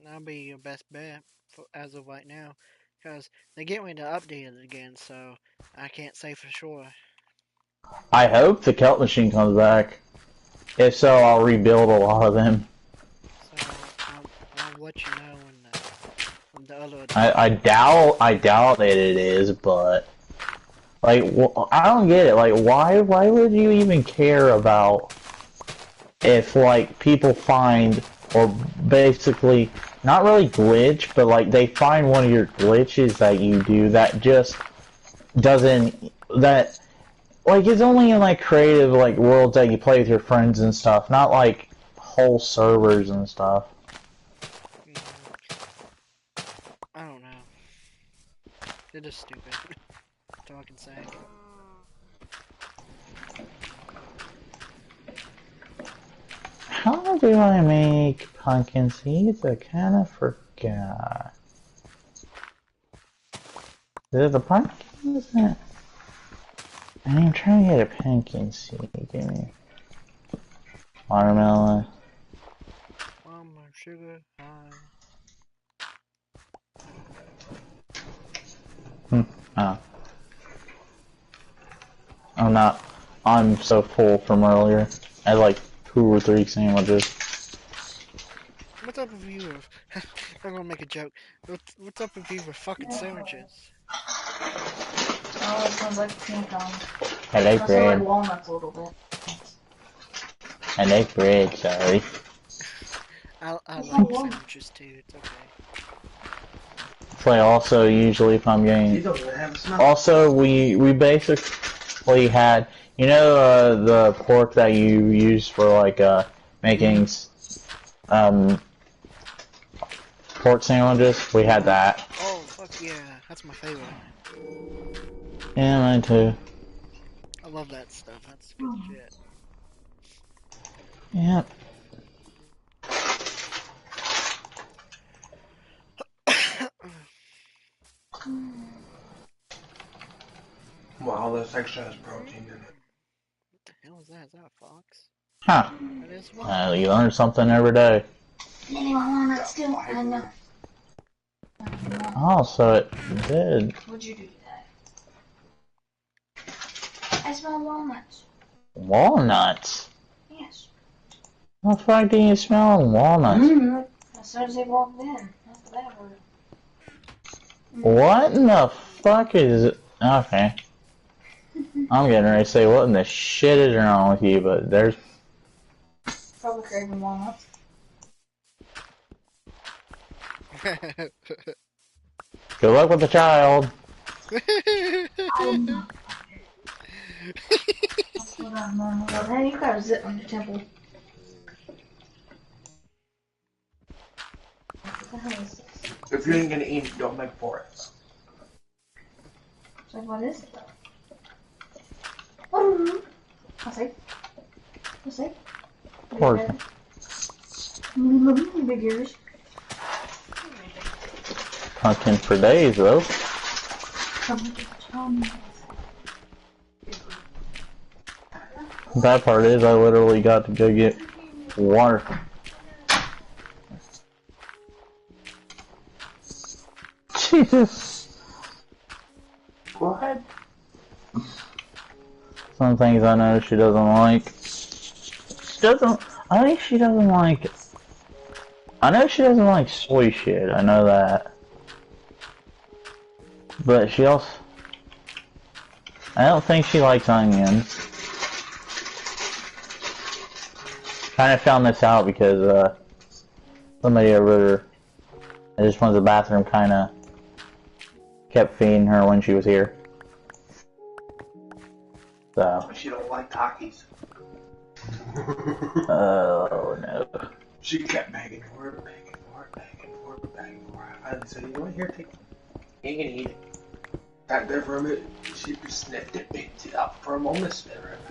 That'll be your best bet for, as of right now, because they get ready to update it again, so I can't say for sure. I hope the Kelp machine comes back. If so, I'll rebuild a lot of them. So I'll let you know when the other. I doubt that it is, but like I don't get it. Like why would you even care about if like people find or basically not really glitch, but like they find one of your glitches that you do that just doesn't that like it's only in like creative like worlds that you play with your friends and stuff, not like whole servers and stuff. I don't know. They're just stupid. That's all I can say. How do I make pumpkin seeds? I kind of forgot. Is it the pumpkin? Is it? I'm trying to get a pumpkin seed. Give me watermelon. Mama, sugar, high. Oh. I'm not. I'm so full from earlier. I had like 2 or 3 sandwiches. What's up with you? I'm gonna make a joke. What's up with you with fucking sandwiches? Oh, it sounds like pecan. I like I bread. like walnuts a little bit. I like bread, sorry. I like sandwiches too. It's okay. So I also usually if I'm getting. Also, we basically had the pork that you use for like making pork sandwiches. We had that. Oh fuck yeah, that's my favorite. Yeah, mine too. I love that stuff. That's good shit. Yep. Wow, this extra has protein in it. What the hell is that? Is that a fox? Huh. That is one. You learn something every day. Maybe walnuts still, I know. Oh, so it did. What'd you do today? I smell walnuts. Walnuts? Yes. What the fuck do you smell walnuts? As soon as they walked in. That's what I heard. What in the fuck is it? Okay. I'm getting ready to say what in the shit is wrong with you, but there's... Probably craving walnuts. Good luck with the child. I'm not. That's what I'm on. Hey, you got a zip on your temple. What the hell is this? If you ain't gonna eat, don't make for it. So what is it though? I say. Poor Big ears. hunting for days though. Bad part is I literally got to go get water. Jesus. What? Some things I know she doesn't like. I think she doesn't like. I know she doesn't like soy shit. I know that. But she also. I don't think she likes onions. Kind of found this out because somebody over I just went to the bathroom kind of kept feeding her when she was here. So. She don't like Takis. Oh no. She kept begging for it. I finally said, you know what, here, take it. You ain't gonna eat it. Got there for a minute. She sniffed it, picked it up for a moment, spit it right back.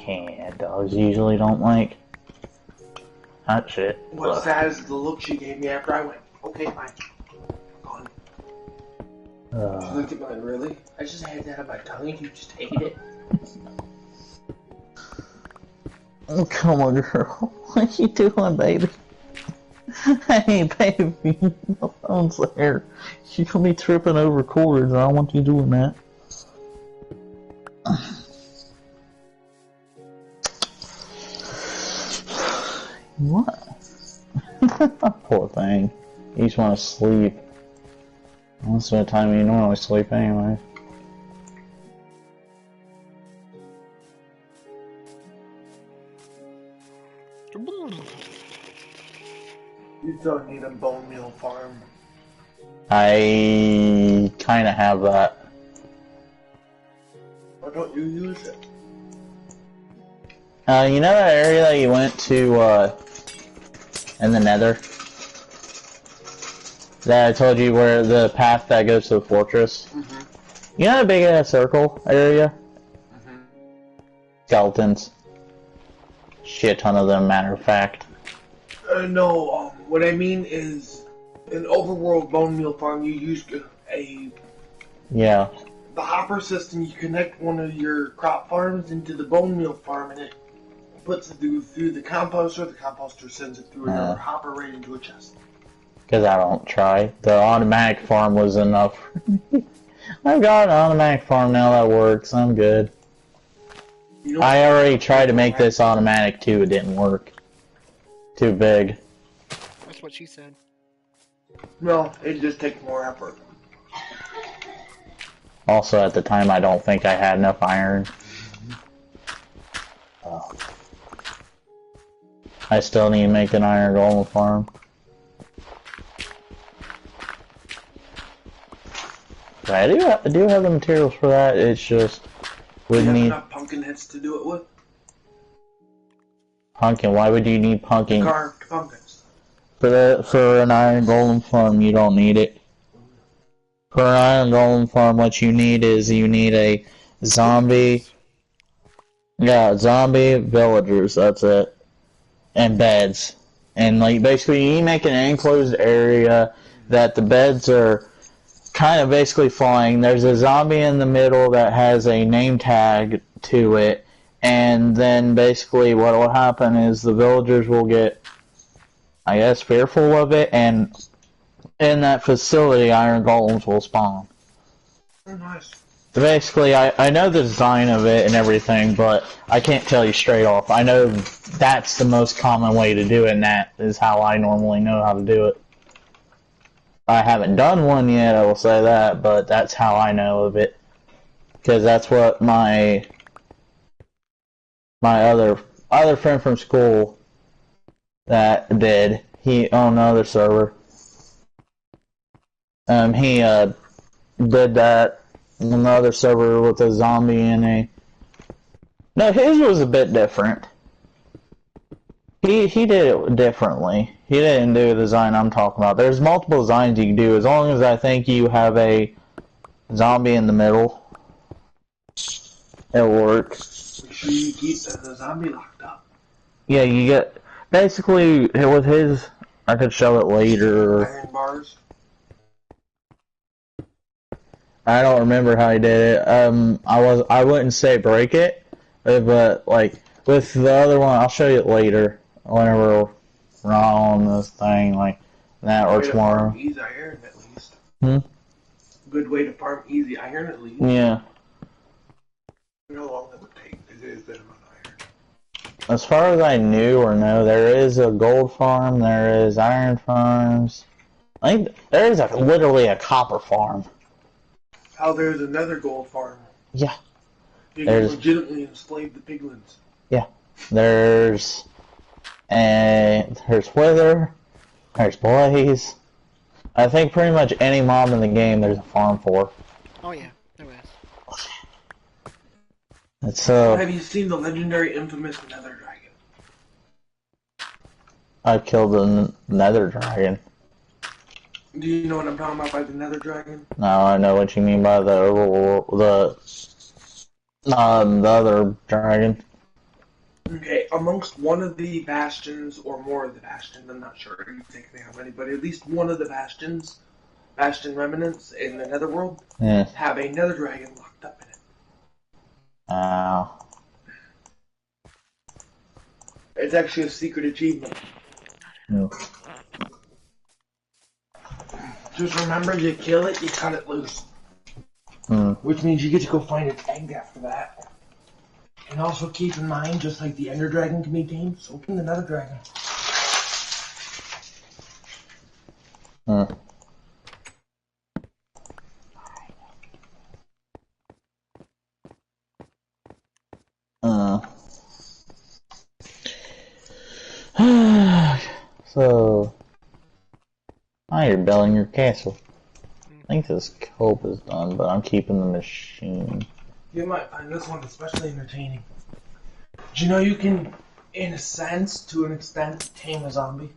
Yeah, dogs usually don't like hot shit. What's sad is the look she gave me after I went, okay, fine. Gone. She looked at mine, really? I just had that on my tongue and you just ate it? Oh, come on, girl. What you doing, baby? Hey, baby. My phone's there. You're gonna be tripping over cords. I don't want you doing that. What? Poor thing. You just want to sleep. Most of the time you normally sleep anyway. You don't need a bone meal farm. I kind of have that. Why don't you use it? You know that area that you went to, in the Nether? That I told you where the path that goes to the fortress? Mm-hmm. You know the big ass circle area? Mm-hmm. Skeletons. Shit ton of them, matter of fact. No, what I mean is, in Overworld Bone Meal Farm, you use the hopper system. You connect one of your crop farms into the bone meal farm, and it puts it through the composter. The composter sends it through another hopper right into a chest. Because I don't try. The automatic farm was enough. I've got an automatic farm now that works. I'm good. You know, I already tried to make this automatic too. It didn't work. Too big. That's what she said. No, it just takes more effort. Also, at the time, I don't think I had enough iron. I still need to make an iron golem farm. But I do have the materials for that. It's just would need enough pumpkin heads to do it with. Pumpkin. Why would you need pumpkin? Carved pumpkins. For an iron golem farm, you don't need it. For an iron golem farm, what you need is a zombie. Yeah, zombie villagers. That's it. And beds. And like basically, you make an enclosed area that the beds are kind of basically flying. There's a zombie in the middle that has a name tag to it. And then basically what will happen is the villagers will get, I guess, fearful of it, and in that facility, iron golems will spawn. Oh, nice. So basically, I know the design of it and everything, but I can't tell you straight off. I know that's the most common way to do it, and that is how I normally know how to do it. I haven't done one yet, I will say that, but that's how I know of it. Because that's what my other friend from school that did. He on another server. He did that on another server with a zombie and a. No, his was a bit different. He did it differently. He didn't do the design I'm talking about. There's multiple designs you can do as long as I think you have a zombie in the middle. It works. Make sure you keep the zombie locked up. Yeah, you get basically with his. I could show it later. Iron bars. I don't remember how he did it. I wouldn't say break it, but like with the other one, I'll show you it later. Whenever we're on this thing, like that works more. Easy iron at least. Hmm. Good way to farm easy iron at least. Yeah. You know how long it would take to get a bit of iron. As far as I knew or know, there is a gold farm. There is iron farms. I think there is literally a copper farm. How there's another gold farm. Yeah. You can legitimately enslave the piglins. Yeah. There's Wither. There's Blaze. I think pretty much any mob in the game there's a farm for. Oh yeah, there is. It's Have you seen the legendary infamous Nether Dragon? I've killed the Nether Dragon. Do you know what I'm talking about by the Nether Dragon? No, I know what you mean by the other dragon. Okay, amongst one of the bastions, or more of the bastions, I'm not sure exactly how many, but at least one of the bastion remnants in the Netherworld, have a Nether Dragon locked up in it. It's actually a secret achievement. Yeah. Just remember, you kill it, you cut it loose. Which means you get to go find its egg after that. And also keep in mind, just like the Ender Dragon can be tamed, so can the Nether Dragon. So, now you're building your castle. I think this cope is done, but I'm keeping the machine. You might find this one especially entertaining. Do you know you can, in a sense, to an extent, tame a zombie?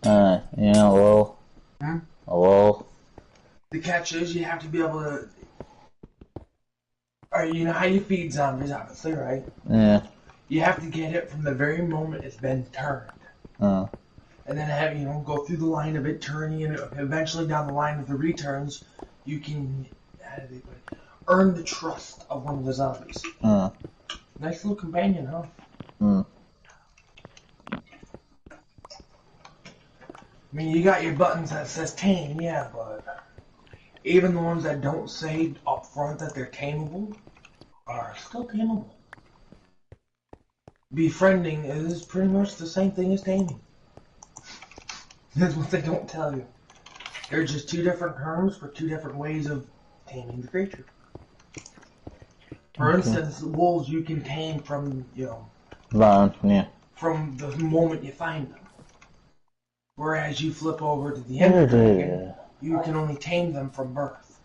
Yeah, a little. A little. The catch is you have to be able to... Alright, you know how you feed zombies, obviously, right? Yeah. You have to get it from the very moment it's been turned. And then have, go through the line of it turning, and eventually down the line of the returns, you can earn the trust of one of the zombies. Nice little companion, huh? I mean, you got your buttons that says tame, yeah, but even the ones that don't say up front that they're tameable are still tameable. Befriending is pretty much the same thing as taming. That's what they don't tell you. They're just two different terms for two different ways of taming the creature. For instance, wolves you can tame from, from the moment you find them. Whereas you flip over to the Ender Dragon, you can only tame them from birth.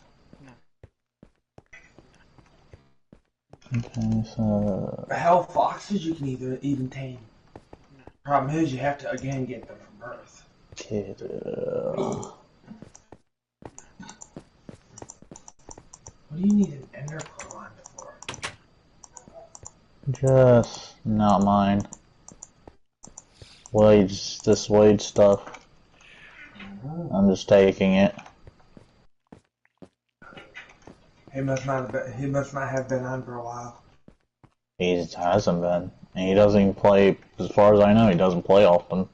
Okay, so... Hell, foxes you can even tame. Problem is, you have to again get them from birth. What do you need an ender pearl on for? Just not mine. This wage stuff. I'm just taking it. He must not have been on for a while. He hasn't been. And he doesn't even play, as far as I know, he doesn't play often.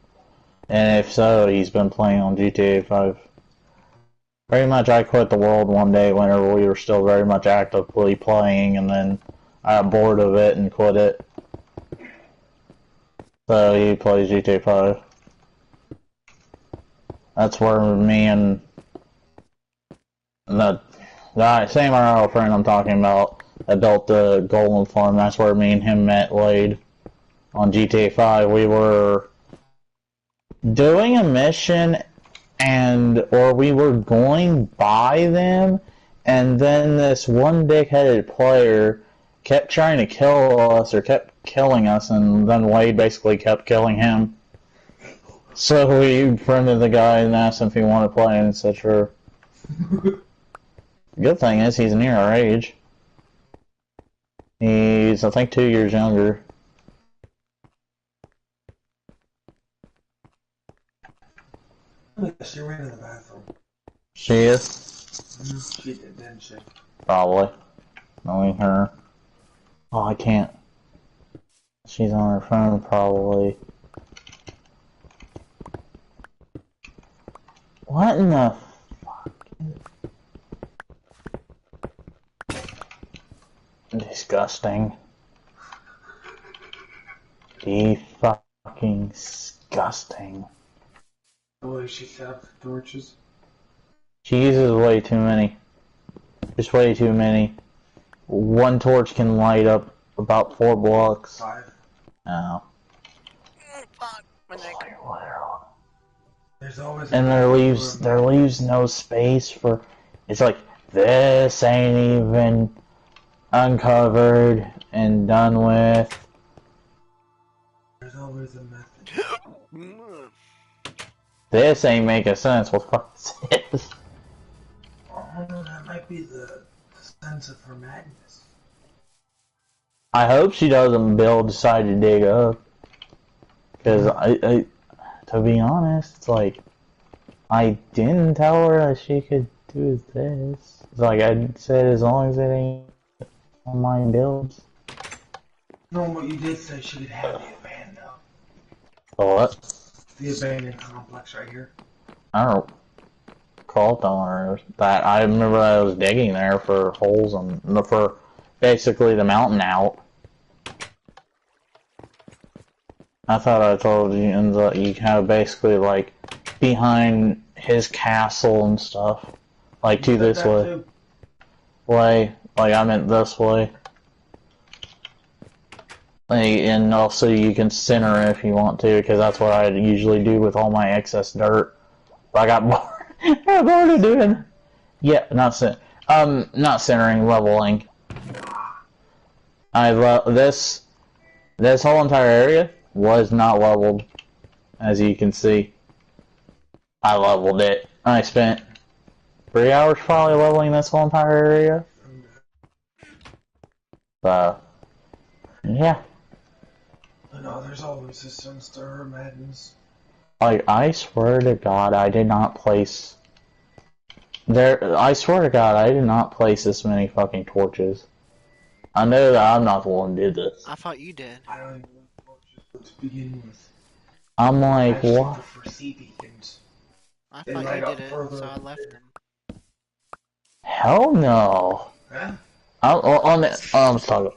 And if so, he's been playing on GTA 5. Pretty much I quit the world one day whenever we were still very much actively playing, and then I got bored of it and quit it. So he plays GTA 5. That's where me and the same RL friend I'm talking about that built the Golem farm, that's where me and him met Wade on GTA 5. We were doing a mission or we were going by them, and then this one big-headed player kept trying to kill us, or kept killing us, and then Wade basically kept killing him. So we friended the guy and asked him if he wanted to play, and said sure. Good thing is he's near our age. He's, I think, 2 years younger. She ran in the bathroom. She is? She did, didn't she? Probably. Knowing her. Oh, I can't. She's on her phone, probably. What in the fuck? Disgusting. Fucking disgusting. The way she set up the torches. She uses way too many. Just way too many. One torch can light up about 4 blocks. 5. Oh. Fuck, my neck. There's always And there leaves no space for. It's like this ain't even uncovered and done with. There's always a method. This ain't making sense. What the fuck is this? Oh, that might be the sense of her madness. I hope she doesn't decide to dig up. Because I, to be honest, it's like, I didn't tell her that she could do this. It's like I said, as long as it ain't on my builds. No, but you did say she could have the abandoned. What? The abandoned complex right here. I don't recall telling her that. I remember I was digging there for holes and for basically the mountain out. I thought I told you, and you have basically like behind his castle and stuff, like to this way. Like I meant this way. Like, and also you can center it if you want to, because that's what I usually do with all my excess dirt. But I got bored. I got bored of doing. Yeah, not centering, leveling. This whole entire area was not leveled, as you can see. I leveled it. I spent 3 hours probably leveling this whole entire area. So, yeah. No, there's always a sense to her madness. Like, I swear to God, I did not place... I swear to God, I did not place this many fucking torches. I know that I'm not the one who did this. I thought you did. I don't even know what to begin with. I'm like, what? Foresee beacons. I They thought light you up did it, further so I up left there. them. Hell no. Huh? I'm sorry.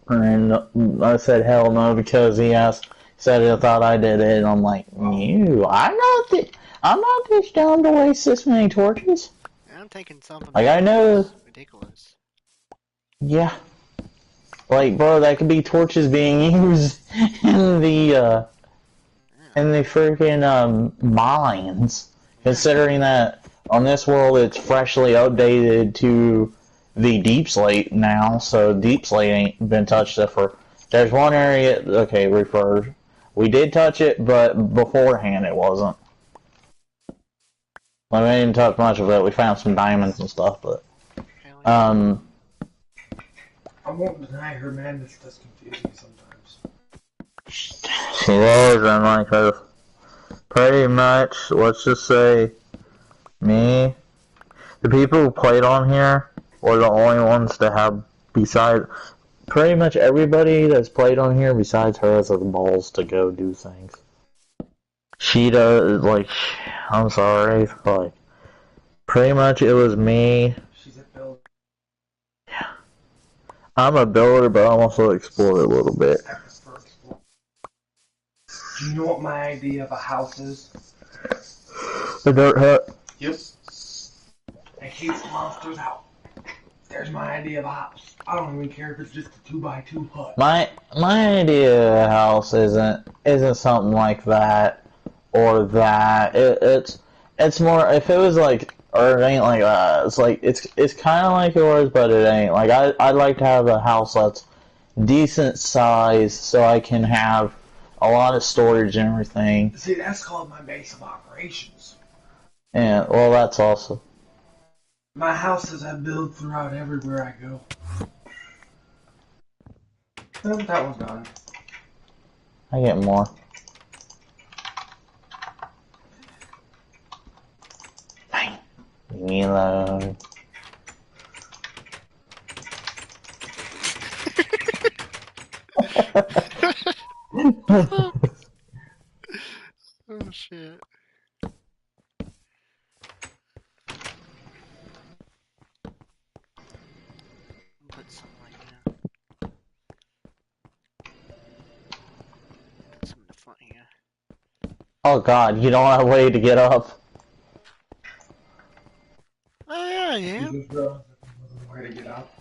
And I said hell no because he said he thought I did it, and I'm like, no, I'm not this down to waste this many torches. I'm taking something. Like, I know. That's ridiculous. Yeah. Like, bro, that could be torches being used in the freaking mines. Considering that on this world it's freshly updated to the deep slate now, so deep slate ain't been touched for. There's one area, okay, referred. We did touch it, but beforehand it wasn't. Well, we didn't touch much of it. We found some diamonds and stuff, but I won't deny her madness does confuse me sometimes. she does, and like pretty much, let's just say, me, the people who played on here were the only ones to have, besides, pretty much everybody that's played on here besides her has the balls to go do things. She does, like, I'm sorry, like, pretty much it was me. She's a builder. Yeah. I'm a builder, but I'm also an explorer a little bit. I prefer explorer. Do you know what my idea of a house is? The dirt hut. Yep. It keeps monsters out. There's my idea of a house. I don't even care if it's just a 2x2 hut. My idea of a house isn't something like that or that. It's more, if it was like, or it ain't like that. It's like it's kind of like yours, but it ain't. Like I'd like to have a house that's decent size so I can have a lot of storage and everything. See, that's called my base of operations. And well, that's awesome. My houses I build throughout everywhere I go. That one's gone. I get more. Bang. Leave me alone. Oh shit. Put some like here. Put some in the front here. Oh god, you don't have a way to get up. Oh yeah, I You am. just realized where to get up.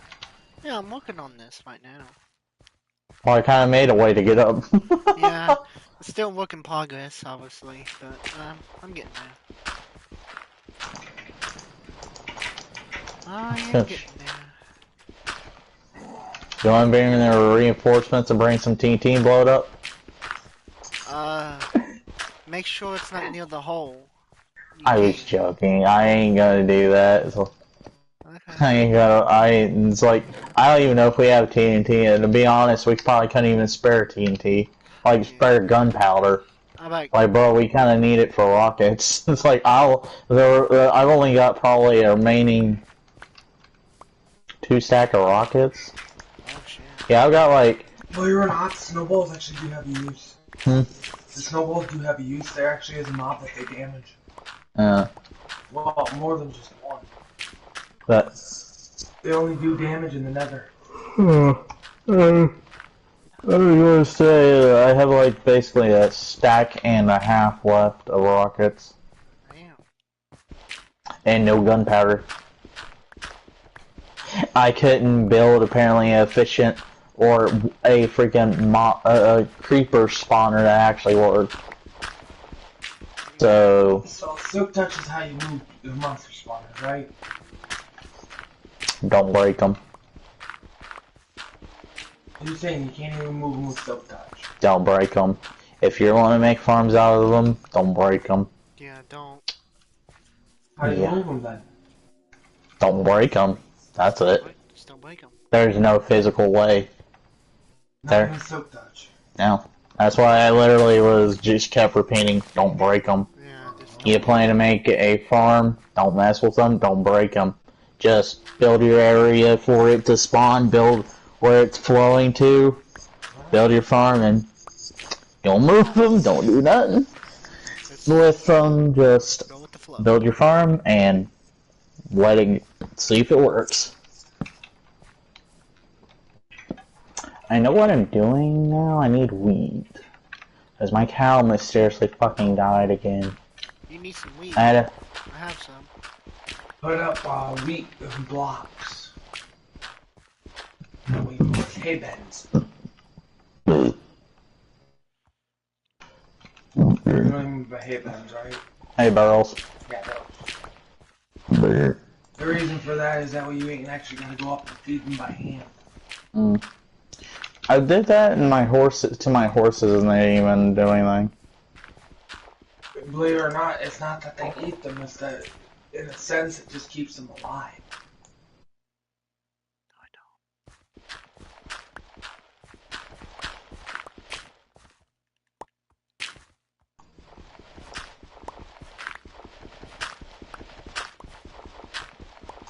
Yeah, I'm working on this right now. Well, I kind of made a way to get up. Yeah, it's still work in progress, obviously, but I'm getting there. I am getting there. You want to bring in their reinforcements and bring some TNT and blow it up? Make sure it's not near the hole. I was joking. I ain't gonna do that. So Okay. I ain't gonna. It's like I don't even know if we have TNT. And to be honest, we probably couldn't even spare TNT. Like spare gunpowder. Like, bro, we kind of need it for rockets. It's like I've only got probably a remaining 2 stack of rockets. Oh shit. Yeah, I've got like. Believe it or not, snowballs actually do have a use. Hmm? The snowballs do have a use. There actually is a mob that they damage. Well, more than just one. But. They only do damage in the nether. I was gonna say, I have like basically a stack and a half left of rockets. Damn. And no gunpowder. I couldn't build apparently an efficient or a freaking a creeper spawner that actually worked. So Silk touch is how you move the monster spawners, right? don't break them. You're saying you can't even move them with silk touch. Don't break them. If you want to make farms out of them, don't break them. Yeah, don't. How do you move them then? Don't break them. That's it. Just don't break them. There's no physical way. Not even silk touch. No. That's why I literally was just kept repeating, don't break them. Yeah, just You plan to make a farm, don't mess with them, don't break them. Just build your area for it to spawn, build where it's flowing to, build your farm, and don't move them, don't do nothing with them, just go with the flow. build your farm and see if it works. I know what I'm doing now. I need wheat. Because my cow mysteriously fucking died again. You need some wheat. I have some. Put up wheat blocks. No, wheat blocks. Hay beds. You know what I mean by hay beds, right? Hay barrels. Yeah, those. Brr. The reason for that is that way you ain't actually gonna go up and feed them by hand. I did that in my horses and they didn't even do anything. Believe it or not, it's not that they eat them, it's that in a sense it just keeps them alive.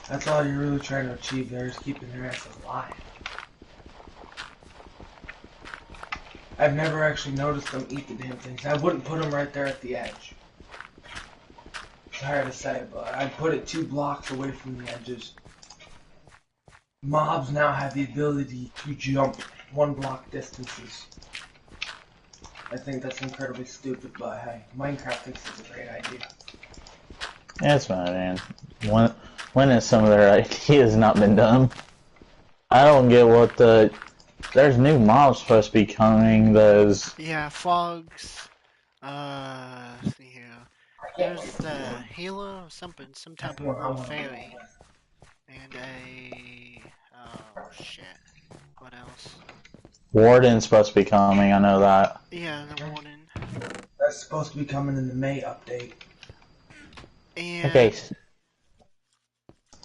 That's all you're really trying to achieve there, is keeping their ass alive. I've never actually noticed them eat the damn things. I wouldn't put them right there at the edge. Sorry to say, but I'd put it 2 blocks away from the edges. Mobs now have the ability to jump 1 block distances. I think that's incredibly stupid, but hey, Minecraft thinks it's a great idea. That's fine, man. When has some of their ideas not been done? I don't get what the... There's new mobs supposed to be coming, those... Yeah, frogs. Let's see here. There's the healer or something, some type of little fairy. And a... oh, shit. What else? Warden's supposed to be coming, I know that. Yeah, the warden. That's supposed to be coming in the May update. And... Okay.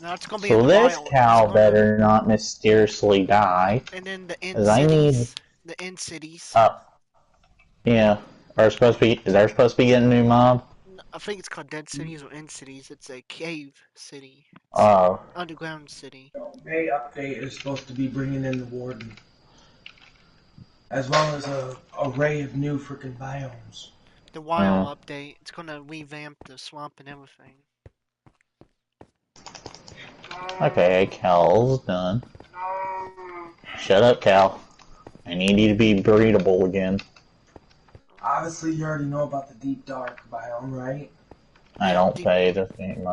No, it's gonna be So in the this wild. cow It's gonna- better not mysteriously die. And then the end 'Cause I need- cities. The end cities. Yeah. Is there supposed to be getting a new mob? I think it's called Dead Cities or End Cities. It's a cave city. Oh. Underground city. May update is supposed to be bringing in the warden, as well as a array of new freaking biomes. The wild update. It's gonna revamp the swamp and everything. Okay, Cal's done. Shut up, Cal. I need you to be breedable again. Obviously, you already know about the deep dark biome, right? I don't pay the thing.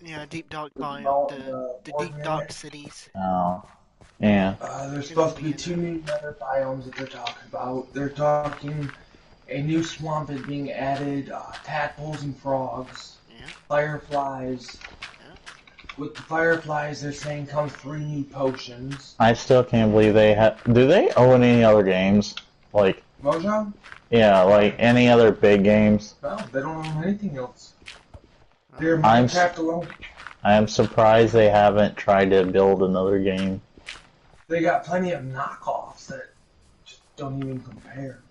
Yeah, deep dark No, biome. The deep ordinary. dark cities. Oh. Yeah. There's supposed to be 2 new nether biomes that they're talking about. They're talking a new swamp is being added, tadpoles and frogs, Yeah. fireflies. Yeah. With the fireflies, they're saying comes 3 new potions. I still can't believe they have. Do they own any other games? Like, Mojo? yeah, like any other big games? No, they don't own anything else. They're I'm Minecraft alone. I am surprised they haven't tried to build another game. They got plenty of knockoffs that just don't even compare.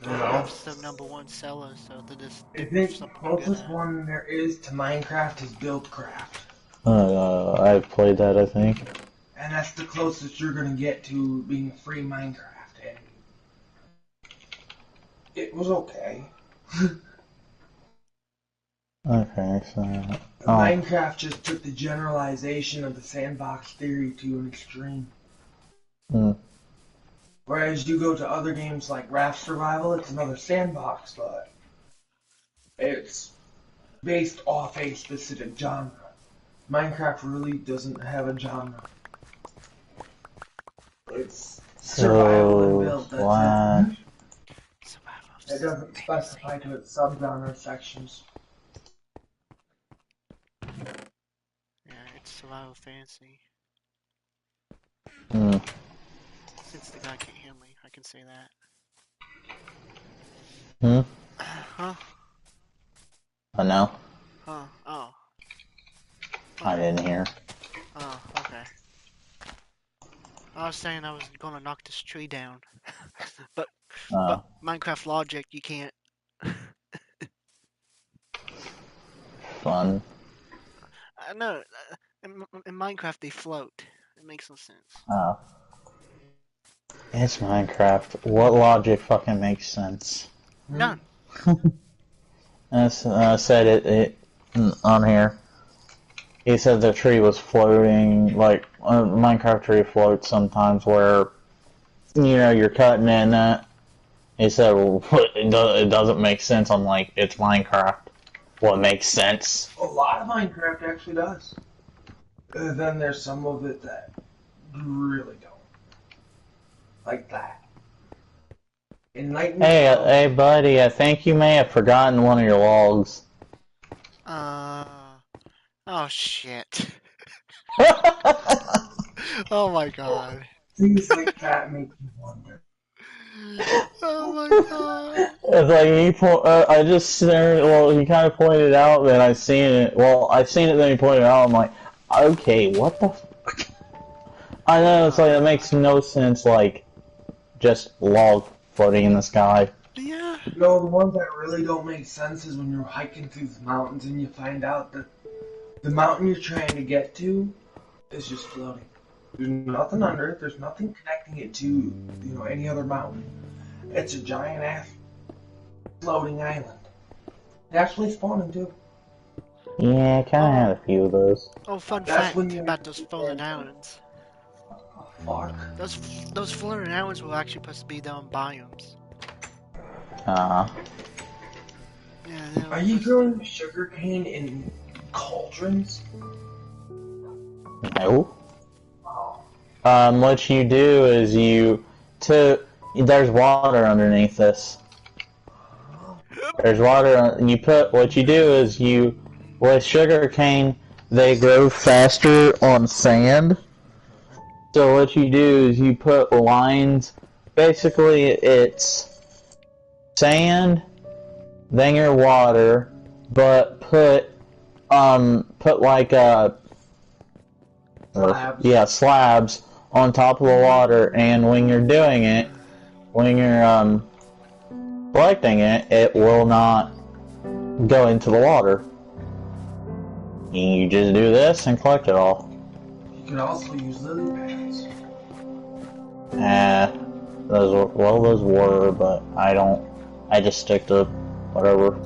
That's the #1 seller, so they just I do think the something closest good. one there is to Minecraft is Buildcraft. I've played that, I think. And that's the closest you're gonna get to being a free Minecraft. And it was okay. Okay, so. Minecraft just took the generalization of the sandbox theory to an extreme. Hmm. Whereas you go to other games like Raft Survival, it's another sandbox, but it's based off a specific genre. Minecraft really doesn't have a genre. It's survival and build, that's what? it. It doesn't specify to its subgenre sections. Yeah, it's survival fantasy. Hmm. Since the guy can't hear me, I can say that. Hmm? Huh? I know. Huh? Oh. I didn't hear. Oh, okay. I was saying I was gonna knock this tree down. but Minecraft logic, you can't. Fun. I know. In Minecraft, they float. It makes no sense. Oh. It's Minecraft. What logic fucking makes sense? None. I said it on here. He said the tree was floating, like Minecraft tree floats sometimes where, you know, you're cutting in that. He said, well, it doesn't make sense. I'm like, it's Minecraft. What makes sense? A lot of Minecraft actually does. Then there's some of it that really don't. Like that. Enlightened. Hey, buddy, I think you may have forgotten one of your logs. Oh shit. Oh my god. Things like that make you wonder. Oh my god. It's like I just stared. Well, he kind of pointed out that I've seen it. Well, I've seen it. Then he pointed out. I'm like, okay, what the? Fuck? I know it's like it makes no sense. Like, just log floating in the sky. Yeah. No, the ones that really don't make sense is when you're hiking through the mountains and you find out that the mountain you're trying to get to is just floating. There's nothing under it. There's nothing connecting it to, you know, any other mountain. It's a giant ass floating island. It actually spawning too. Yeah, I kind of had a few of those. Oh, fun That's fact when you- about those floating islands. Fuck. Those floating islands were actually supposed to be their own biomes. Uh, Yeah. They were Are you supposed- growing sugarcane in cauldrons? no. Oh. What you do is there's water underneath this. There's water, and what you do is with sugarcane, they grow faster on sand. So what you do is you put lines, basically it's sand, then your water, but put put like Slabs. yeah, slabs on top of the water, and when you're doing it, when you're collecting it, it will not go into the water. You just do this and collect it all. You can also use lily pads. Those were, but I just stick to whatever.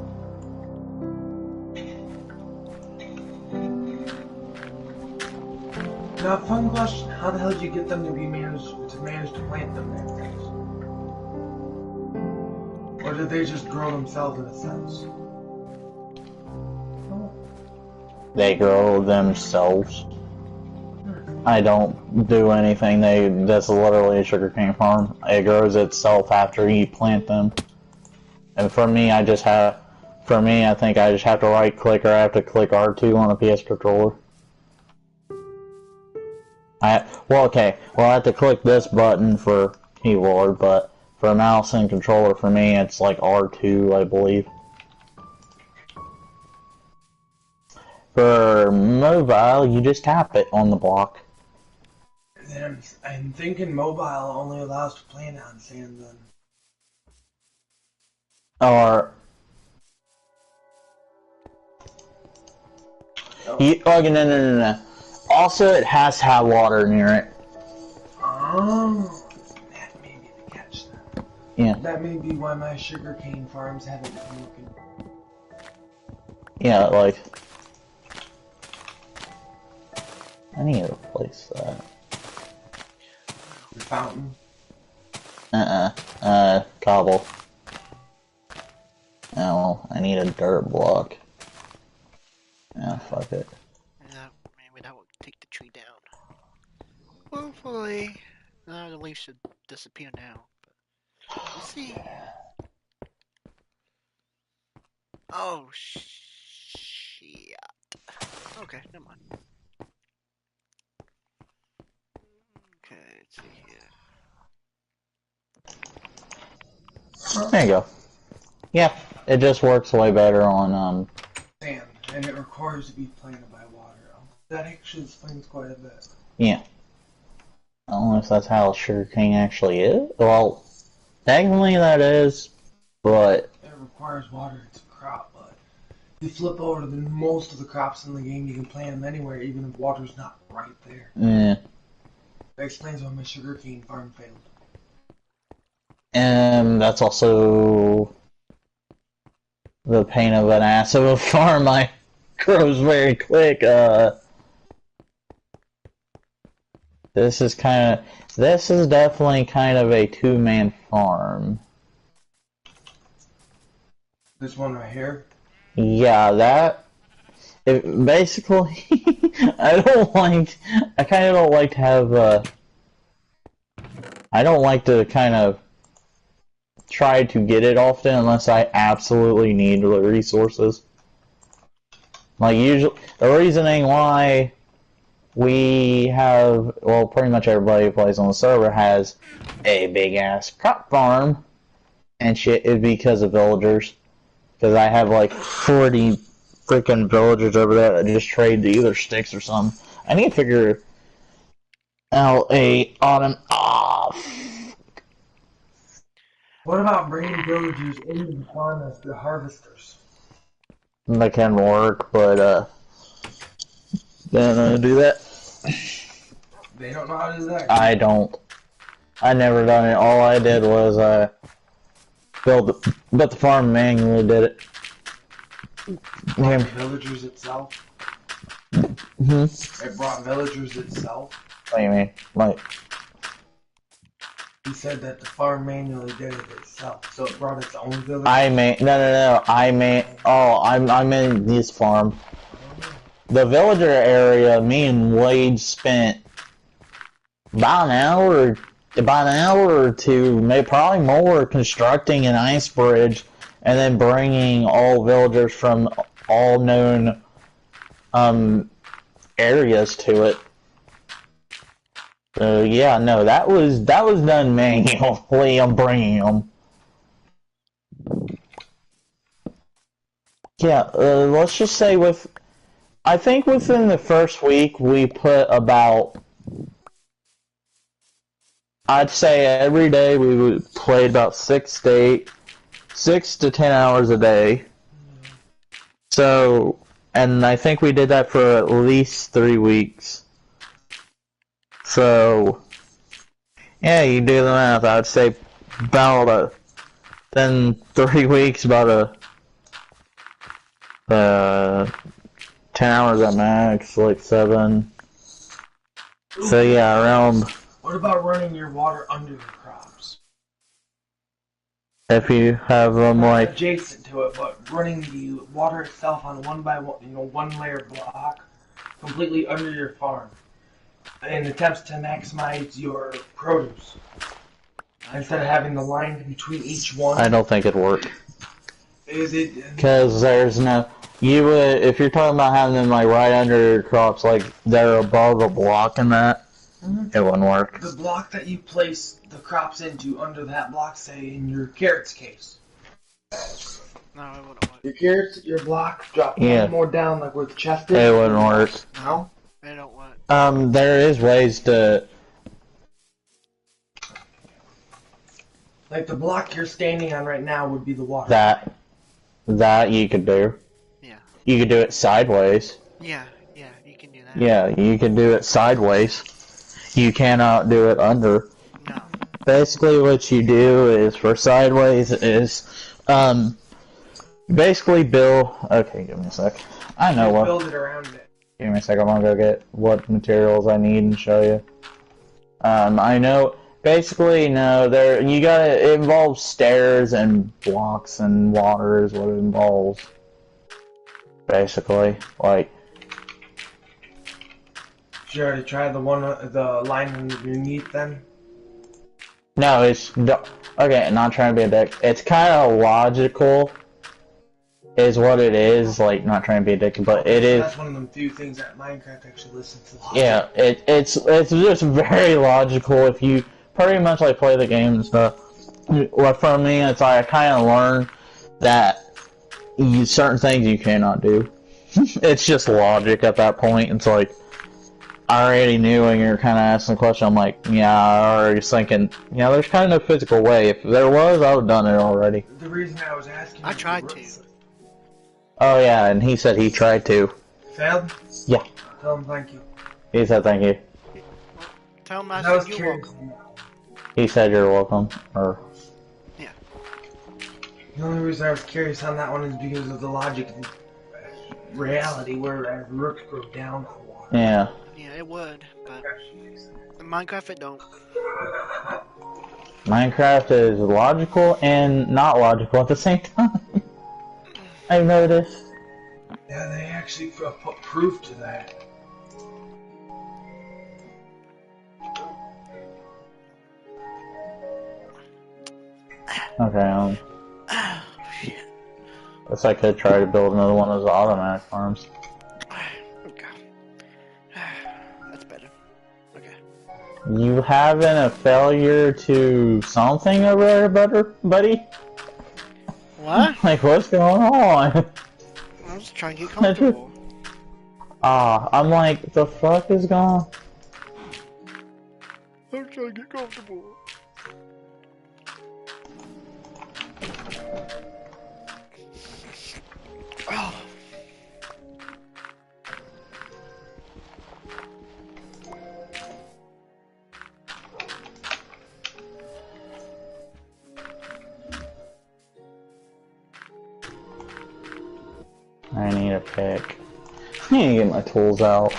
Now, fun question: how the hell did you get them to manage to plant them damn things? Or did they just grow themselves in a sense? They grow themselves. I don't do anything. That's literally a sugarcane farm. It grows itself after you plant them. And for me, I think I just have to right click, or I have to click R2 on a PS controller. I have to click this button for keyboard, but for mouse and controller, for me, it's like R2, I believe. For mobile, you just tap it on the block. Then I'm thinking mobile only allows to plant on sand then. Or no. Also, it has to have water near it. Oh, that may be the catch then. Yeah. That may be why my sugarcane farms haven't been working. Yeah, like I need to replace that. The fountain. Cobble. Oh, I need a dirt block. Ah, fuck it. Maybe that will take the tree down. Hopefully, the leaves should disappear now. But we'll see. Oh, shit. Okay, never mind. Okay, let's see here. There you go. Yeah, it just works way better on, Sand, and it requires to be planted by water. That actually explains quite a bit. yeah. I don't know if that's how sugarcane actually is. Well, technically that is, but It requires water to crop, but you flip over to most of the crops in the game, you can plant them anywhere, even if water's not right there. yeah. That explains why my sugarcane farm failed. And that's also the pain of an ass of a farm. I grows very quick. This is definitely kind of a two-man farm. This one right here? Yeah, basically, I kind of don't like to have, I don't like to kind of try to get it often unless I absolutely need the resources. Like, usually, the reasoning why we have, well, pretty much everybody who plays on the server has a big-ass crop farm and shit is because of villagers. Because I have like 40 freaking villagers over there that just trade to either sticks or something. I need to figure out What about bringing villagers into the farm as the harvesters? that can work, but don't do that. They don't know how to do that. I don't. I never done it. All I did was but the farm manually did it. Brought villagers itself. It brought villagers itself. What do you mean? Like, He said that the farm manually did it itself, so it brought its own villagers. I'm in this farm. The villager area, me and Wade spent about an hour or two, maybe probably more, constructing an ice bridge and then bringing all villagers from all known areas to it. So yeah, no, that was done manually. I'm bringing them. Yeah, let's just say with I think within the first week we put about, I'd say every day we would play about 6 to 10 hours a day. So, and I think we did that for at least 3 weeks. So, yeah, you do the math. I'd say about then 3 weeks, about 10 hours at max, like 7. So yeah, around, What about running your water under the crops? if you have them Not like, adjacent to it, but running the water itself on one by one, one layer block, completely under your farm, in attempts to maximize your produce. Instead of having the line between each one. I don't think it'd work. Is it? Because there's no, you would, if you're talking about having them like right under your crops, like they're above a block and that, it wouldn't work. The block that you place the crops into under that block, say in your carrots case. No, it wouldn't work. Your carrots, your block, drop Yeah. one more down like where the chest is. It wouldn't work. No? They don't work. There is ways to, Like the block you're standing on right now would be the water. that you could do. Yeah. You could do it sideways. Yeah, you can do that. Yeah, you can do it sideways. You cannot do it under. No. Basically what you do is, for sideways, is, basically build, okay, give me a sec. I know You what, build it around it. give me a sec, I'm gonna go get what materials I need and show you. I know, basically, no, it involves stairs and blocks and water is what it involves. Basically, like, Did you already try the line underneath then? no, okay, not trying to be a dick. It's kind of logical, is what it is, like, not trying to be a dick, but it is. That's one of them few things that Minecraft actually listens to. Yeah, it's just very logical if you pretty much like play the game and stuff. Well, for me, it's like I kind of learned that certain things you cannot do. It's just logic at that point. It's like I already knew when you're kind of asking the question. I'm like, yeah, I already was thinking, yeah, there's kind of no physical way. If there was, I would have done it already. The reason I was asking. I tried to. Oh yeah, and he said he tried to. Failed? Yeah. Tell him thank you. He said thank you. Tell them I That was said you're curious. welcome. He said you're welcome. Or The only reason I was curious on that one is because of the logic and reality where rooks grow down on water. yeah. Yeah, it would, but in Minecraft it don't. Minecraft is logical and not logical at the same time. I've noticed. Yeah, they actually put proof to that. Okay, Oh, shit. guess I could try to build another one of those automatic farms. Okay. That's better. Okay. You having a failure to something over there, buddy? What? Like, what's going on? I was trying to get comfortable. I'm like, the fuck is going on? I'm trying to get comfortable. Oh. I need a pick. I need to get my tools out.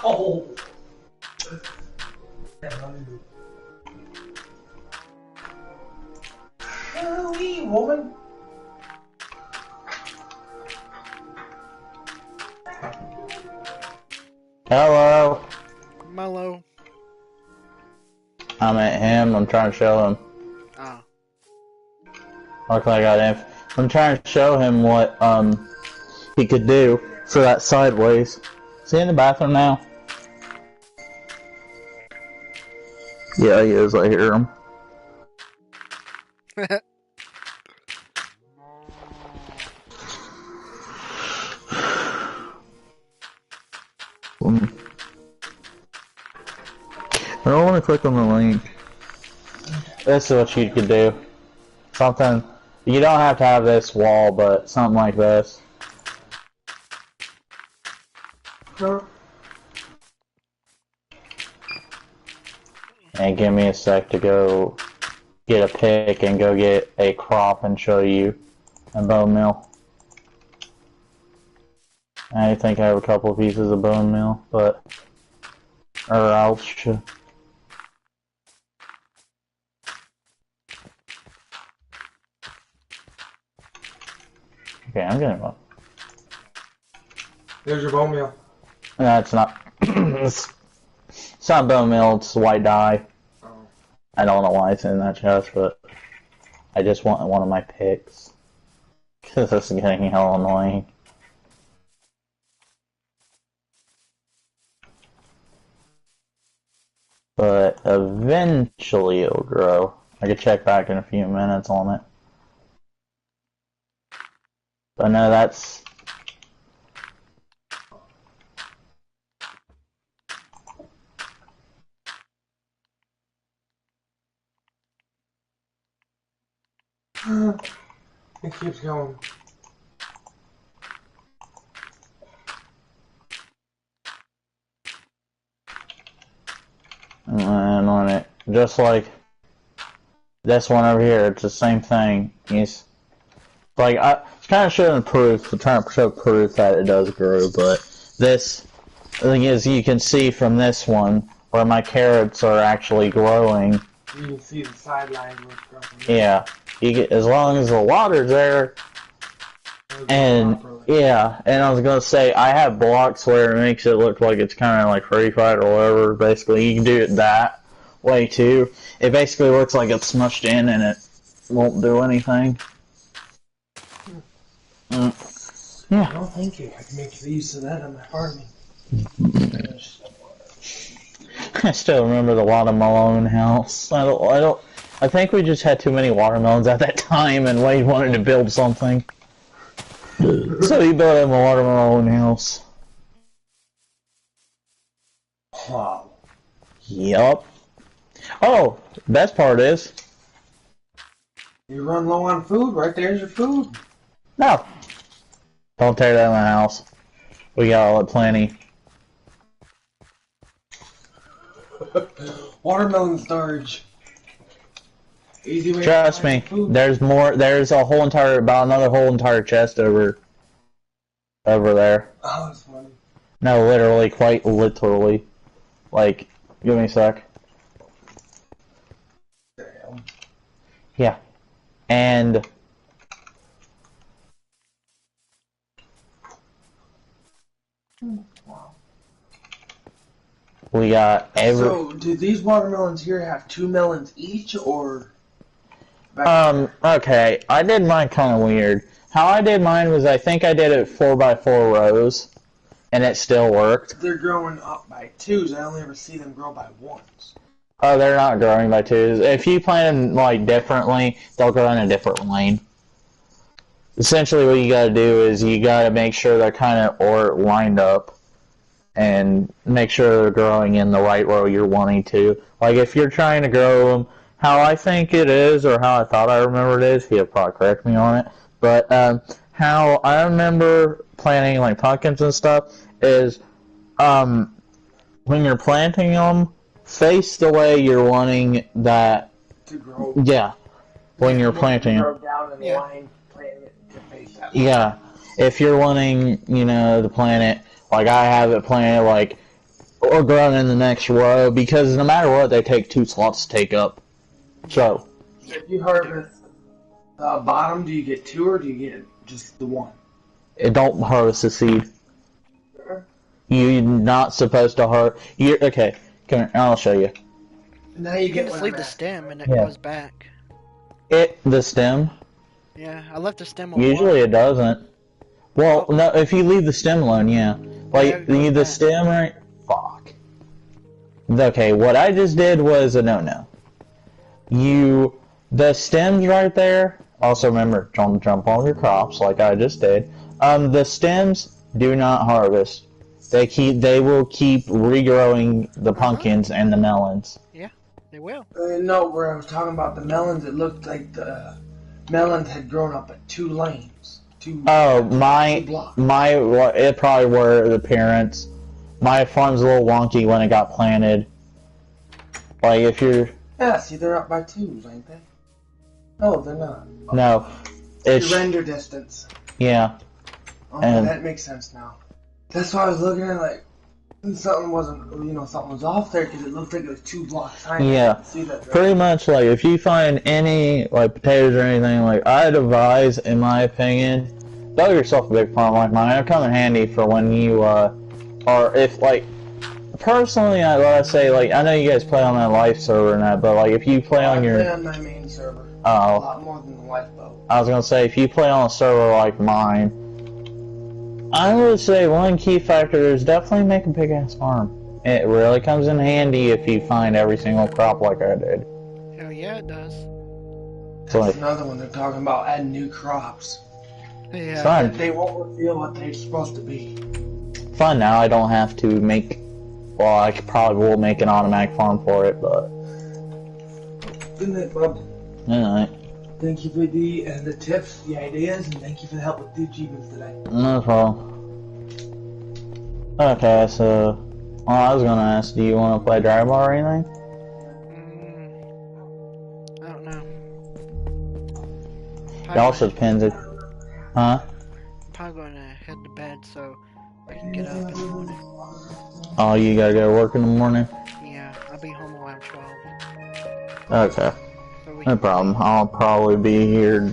Oh! Halloween, woman! Hello. Mellow. I'm at him. I'm trying to show him. Oh. Look like I got him. I'm trying to show him what he could do for that sideways. Is he in the bathroom now? Yeah, he is. I hear him. I don't want to click on the link. This is what you could do. Something. You don't have to have this wall, but something like this. And give me a sec to go get a pick and go get a crop and show you a bone meal. I think I have a couple of pieces of bone meal, but or I'll show. Okay, I'm getting one. There's your bone meal. No, it's not. It's not bone meal, it's white dye. Oh. I don't know why it's in that chest, but I just want one of my picks. Because this is getting hell annoying. But eventually it'll grow. I could check back in a few minutes on it. But no, that's... It keeps going. And on it, just like this one over here, it's the same thing. It's like it's kind of showing proof, trying to show proof that it does grow. But this, the thing is, you can see from this one where my carrots are actually growing. You can see the sidelines where it's growing. Yeah, you get as long as the water's there. And yeah, and I was gonna say I have blocks where it makes it look like it's kind of like free fight or whatever. Basically, you can do it that way too. It basically looks like it's smushed in and it won't do anything. Yeah. No, thank you. I can make use of that on my farming. I still remember the watermelon house. I think we just had too many watermelons at that time, and Wade wanted to build something. So he built him a watermelon house. Wow. Yup. Oh, best part is... You run low on food, right there's your food. No. Don't tear down my house. We got plenty. Watermelon storage. Easy way Trust to me, find food. there's more. There's a whole entire, about another whole entire chest over there. Oh, that's funny. No, literally, quite literally. Like, give me a sec. Damn. Yeah, and we got every. So, do these watermelons here have 2 melons each, or? Okay, I did mine kind of weird. How I did mine was I think I did it 4x4 rows, and it still worked. They're growing up by 2s. I only ever see them grow by 1s. Oh, they're not growing by 2s. If you plant them like differently, they'll grow in a different lane. Essentially, what you gotta do is you gotta make sure they're kind of lined up, and make sure they're growing in the right row you're wanting to. Like if you're trying to grow them how I think it is, or how I thought I remember it is, he'll probably correct me on it. But how I remember planting like pumpkins and stuff is when you're planting them, face the way you're wanting that To grow. Yeah, when you're planting Grow them. down in Yeah. line, plant it to face that way. Yeah, if you're wanting, you know, to plant it, like I have it planted like, or grown in the next row, because no matter what, they take 2 slots to take up. So, If you harvest the bottom, do you get 2 or do you get just the 1? it don't harvest the seed. You're not supposed to okay, come here, I'll show you. Now You you can get just one leave the back. stem and it Yeah. goes back. The stem, Yeah, I left the stem on. usually it doesn't. Well, no, if you leave the stem alone, yeah. Yeah, Like, it goes the back. stem, right? Fuck. Okay, what I just did was a no-no. The stems right there, also remember, don't jump on your crops like I just did. The stems do not harvest. They will keep regrowing the pumpkins and the melons. They will. No, where I was talking about the melons, it looked like the melons had grown up at 2 lanes. Oh, it probably were the parents. My farm's a little wonky when it got planted. Like if you're. Yeah, see, they're up by 2s, ain't they? No, they're not. No, it's The render distance. yeah. Oh, And- that makes sense now. That's why I was looking at like something was off there because it looked like it was 2 blocks high. Yeah. See that? Pretty much, like, if you find any, like, potatoes or anything, like, I'd advise, in my opinion, build yourself a big farm like mine. It'll come in handy for when you, are, if, like, personally, I'd say, like, I know you guys play on that life server and that, but, like, if you play on your... I play on my main server. A Oh, lot more than the lifeboat. I was gonna say, if you play on a server like mine, I would say one key factor is definitely make a big-ass farm. It really comes in handy if you find every single crop like I did. Hell yeah, it does. It's like, That's another one they're talking about adding new crops. Yeah. fun. They won't reveal what they're supposed to be. Fun now, I don't have to make... Well, I probably will make an automatic farm for it, but... Isn't it, bub? Alright. Thank you for the tips, the ideas, and thank you for the help with the achievements today. No problem. Okay, so... Well, I was gonna ask, do you want to play Dragon Ball or anything? I don't know. It also depends if... Huh? Probably gonna head to bed so I can get up in the morning. Oh, you gotta go to work in the morning? Yeah, I'll be home around 12. Okay. So we No problem. I'll probably be here.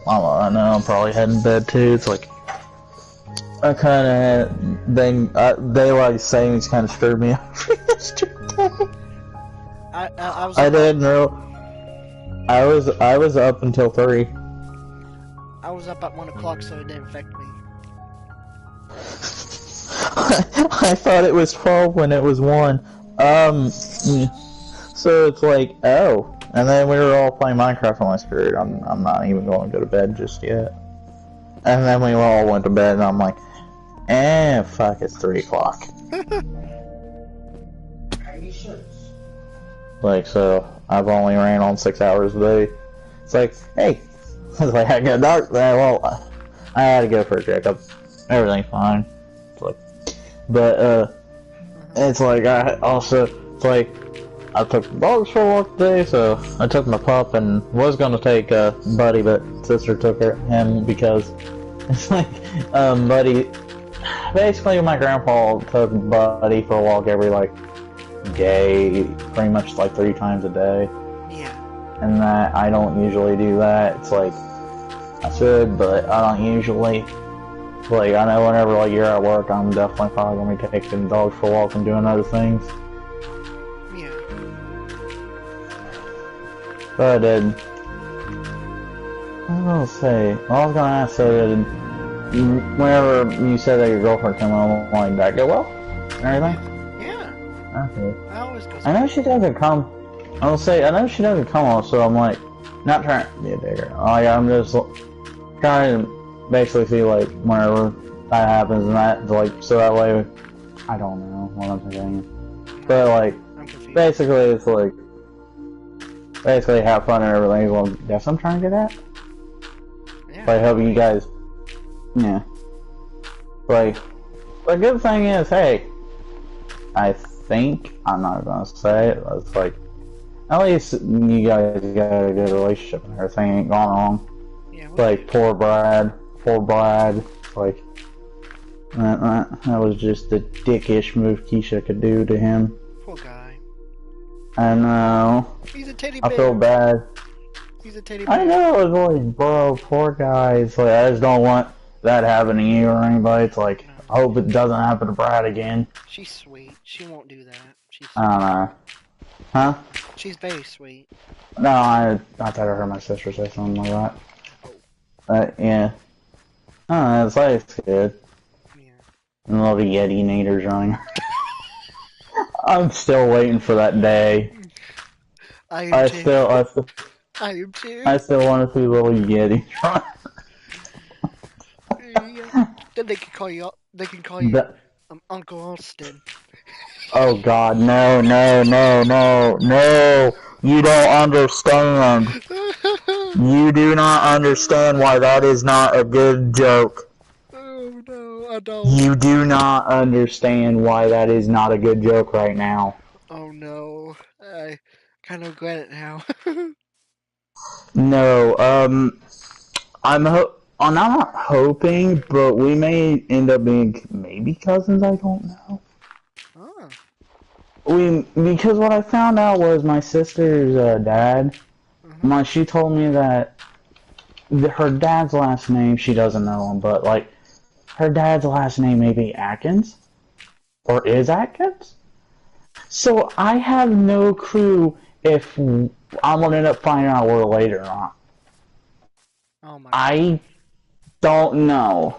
I know I'm probably heading to bed too. It's like I kind of daylight savings kind of screwed me up yesterday. I was I didn't know. I was up until 3. I was up at 1 o'clock, so it didn't affect me. I thought it was 12 when it was 1. So it's like, oh. And then we were all playing Minecraft on my screwed. I'm not even going to go to bed just yet. And then we all went to bed, and I'm like, fuck, it's 3 o'clock. Like, so, I've only ran on 6 hours a day. It's like, hey. It's like, I got dark. Well, I had to go for a checkup. Everything's fine. It's like, but, it's like, it's like, I took the dogs for a walk today, so I took my pup and was gonna take, Buddy, but sister took him because it's like, Buddy, basically my grandpa took Buddy for a walk every, like, day, pretty much, like, 3 times a day. Yeah. And that, I don't usually do that. It's like, I should, but I don't usually. Like, I know whenever, like, you're at work, I'm definitely probably gonna be taking the dogs for a walk and doing other things. Yeah. But I did. What was I gonna say? Well, I was gonna ask, so whenever you said that your girlfriend came home, like, did that go well? And everything? Yeah. Okay. I always go. I know she doesn't come. I will say, I know she doesn't come on, so I'm like, not trying to be a digger. Like, I'm just trying to basically see, like, whenever that happens and that, like, so that way, I don't know what I'm saying. But, like, I'm confused. basically, it's like, basically have fun and everything. Well, that's what I'm trying to get at. Yeah. Like, hope you guys, yeah. Like, the good thing is, hey, I think, I'm not gonna say it, but it's like, at least you guys got a good relationship and everything ain't gone wrong. Yeah. Like, poor Brad, like, that was just the dickish move Keisha could do to him. Poor guy. I know. He's a teddy I bear. feel bad. He's a teddy bear. I know, it was like, bro, poor guy. It's like, I just don't want that happening to you or anybody. It's like, I hope it doesn't happen to Brad again. She's sweet. She won't do that. She's. I don't know. Huh? She's very sweet. No, I thought I heard my sister say something like that. Yeah. I don't know, it's like, it's good. Yeah. And all the Yeti naders running. I'm still waiting for that day. I am I too. still I am too. I still want to see little Yeti run. Yeah. Then they can call you. They can call you. I'm Uncle Austin. Oh God, no, no, no, no, no! You don't understand. You do not understand why that is not a good joke. Oh no, I don't. You do not understand why that is not a good joke right now. Oh no, I kind of regret it now. No, I'm not hoping, but we may end up being maybe cousins. I don't know. Oh. Because what I found out was my sister's dad. She told me that her dad's last name, she doesn't know him, but like her dad's last name may be Atkins or is Atkins. So I have no clue if I'm gonna end up finding out we're related or not. Oh my. I don't know.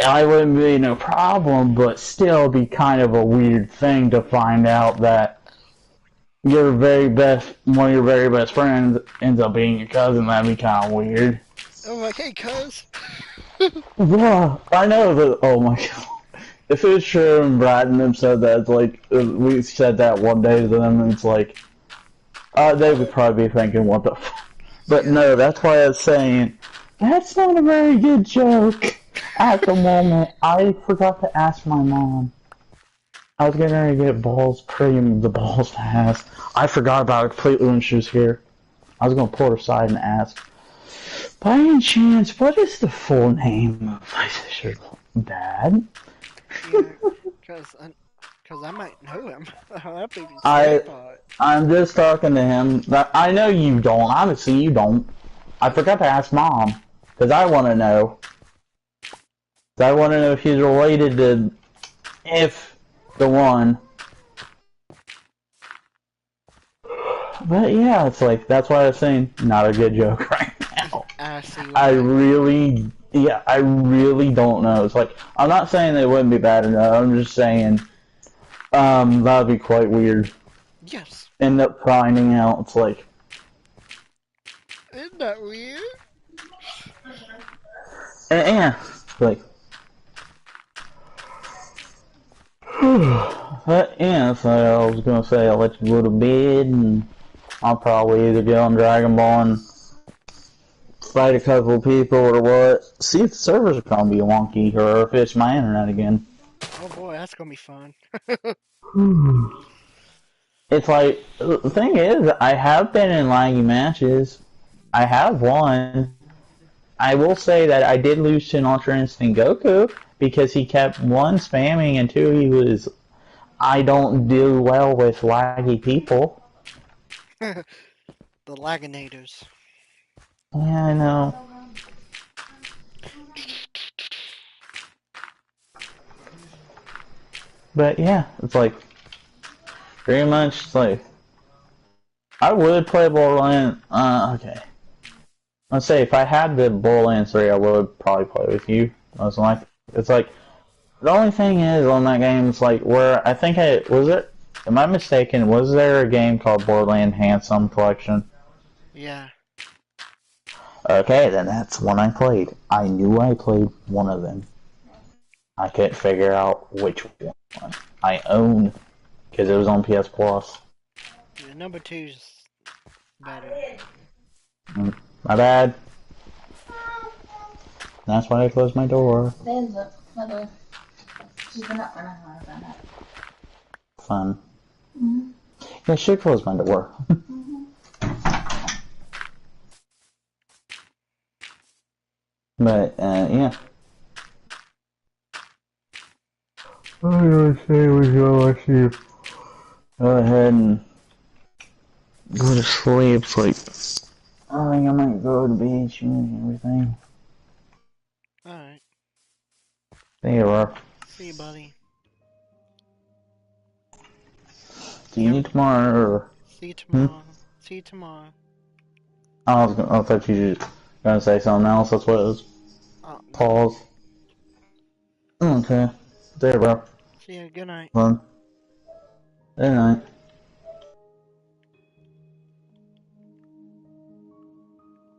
I wouldn't be no problem, but still be kind of a weird thing to find out that one of your very best friends ends up being your cousin. That'd be kind of weird. Oh my, hey cuz. Yeah, I know that. Oh my God. If it's true and Brad and them said that, it's like, we said that one day to them, and it's like, they would probably be thinking, what the f. But no, that's why I was saying, that's not a very good joke. At the moment, I forgot to ask my mom. I was getting ready to get the balls to ask. I forgot about it completely when she was here. I was going to pull her aside and ask, by any chance, what is the full name of my sister's dad? Yeah, cuz I might know him. That'd be the scary part. I'm just talking to him. I know you don't. Obviously, you don't. I forgot to ask Mom. Because I want to know. I want to know if he's related to... If the one. But yeah, it's like, that's why I was saying, not a good joke right now. I really don't know. It's like, I'm not saying they wouldn't be bad enough. I'm just saying, that'd be quite weird. Yes. End up finding out, it's like... Isn't that weird? Yeah, like... But yeah, so I was gonna say I'll let you go to bed, and I'll probably either get on Dragon Ball and fight a couple of people or what. See if the servers are gonna be wonky or if it's my internet again. Oh boy, that's gonna be fun. It's like, the thing is, I have been in laggy matches. I have won. I will say that I did lose to an Ultra Instinct Goku because he kept, one, spamming, and two, I don't do well with laggy people. The Laginators. Yeah, I know. But yeah, it's like, pretty much, it's like, I would play Borderlands, okay. Let's say, if I had the Borderlands 3, I would probably play with you. It's like, the only thing is, on that game, it's like, where, I think am I mistaken, was there a game called Borderlands Handsome Collection? Yeah. Okay, then that's one I played. I knew I played one of them. I couldn't figure out which one I owned, because it was on PS Plus. Yeah, number 2's better. My bad. That's why I closed my door. There's my door. She's been up for nothing. Fun. Yeah, I should close my door. But, yeah. I was gonna say we go let you go ahead and go to sleep. It's like, I think I might go to the beach and everything. Alright. See you, Ruff. See you, buddy. See you tomorrow, or... See you tomorrow. See you tomorrow. I thought you were gonna say something else. That's what it was. Pause. Okay. See you, bro. See you. Good night. Fun. Good night.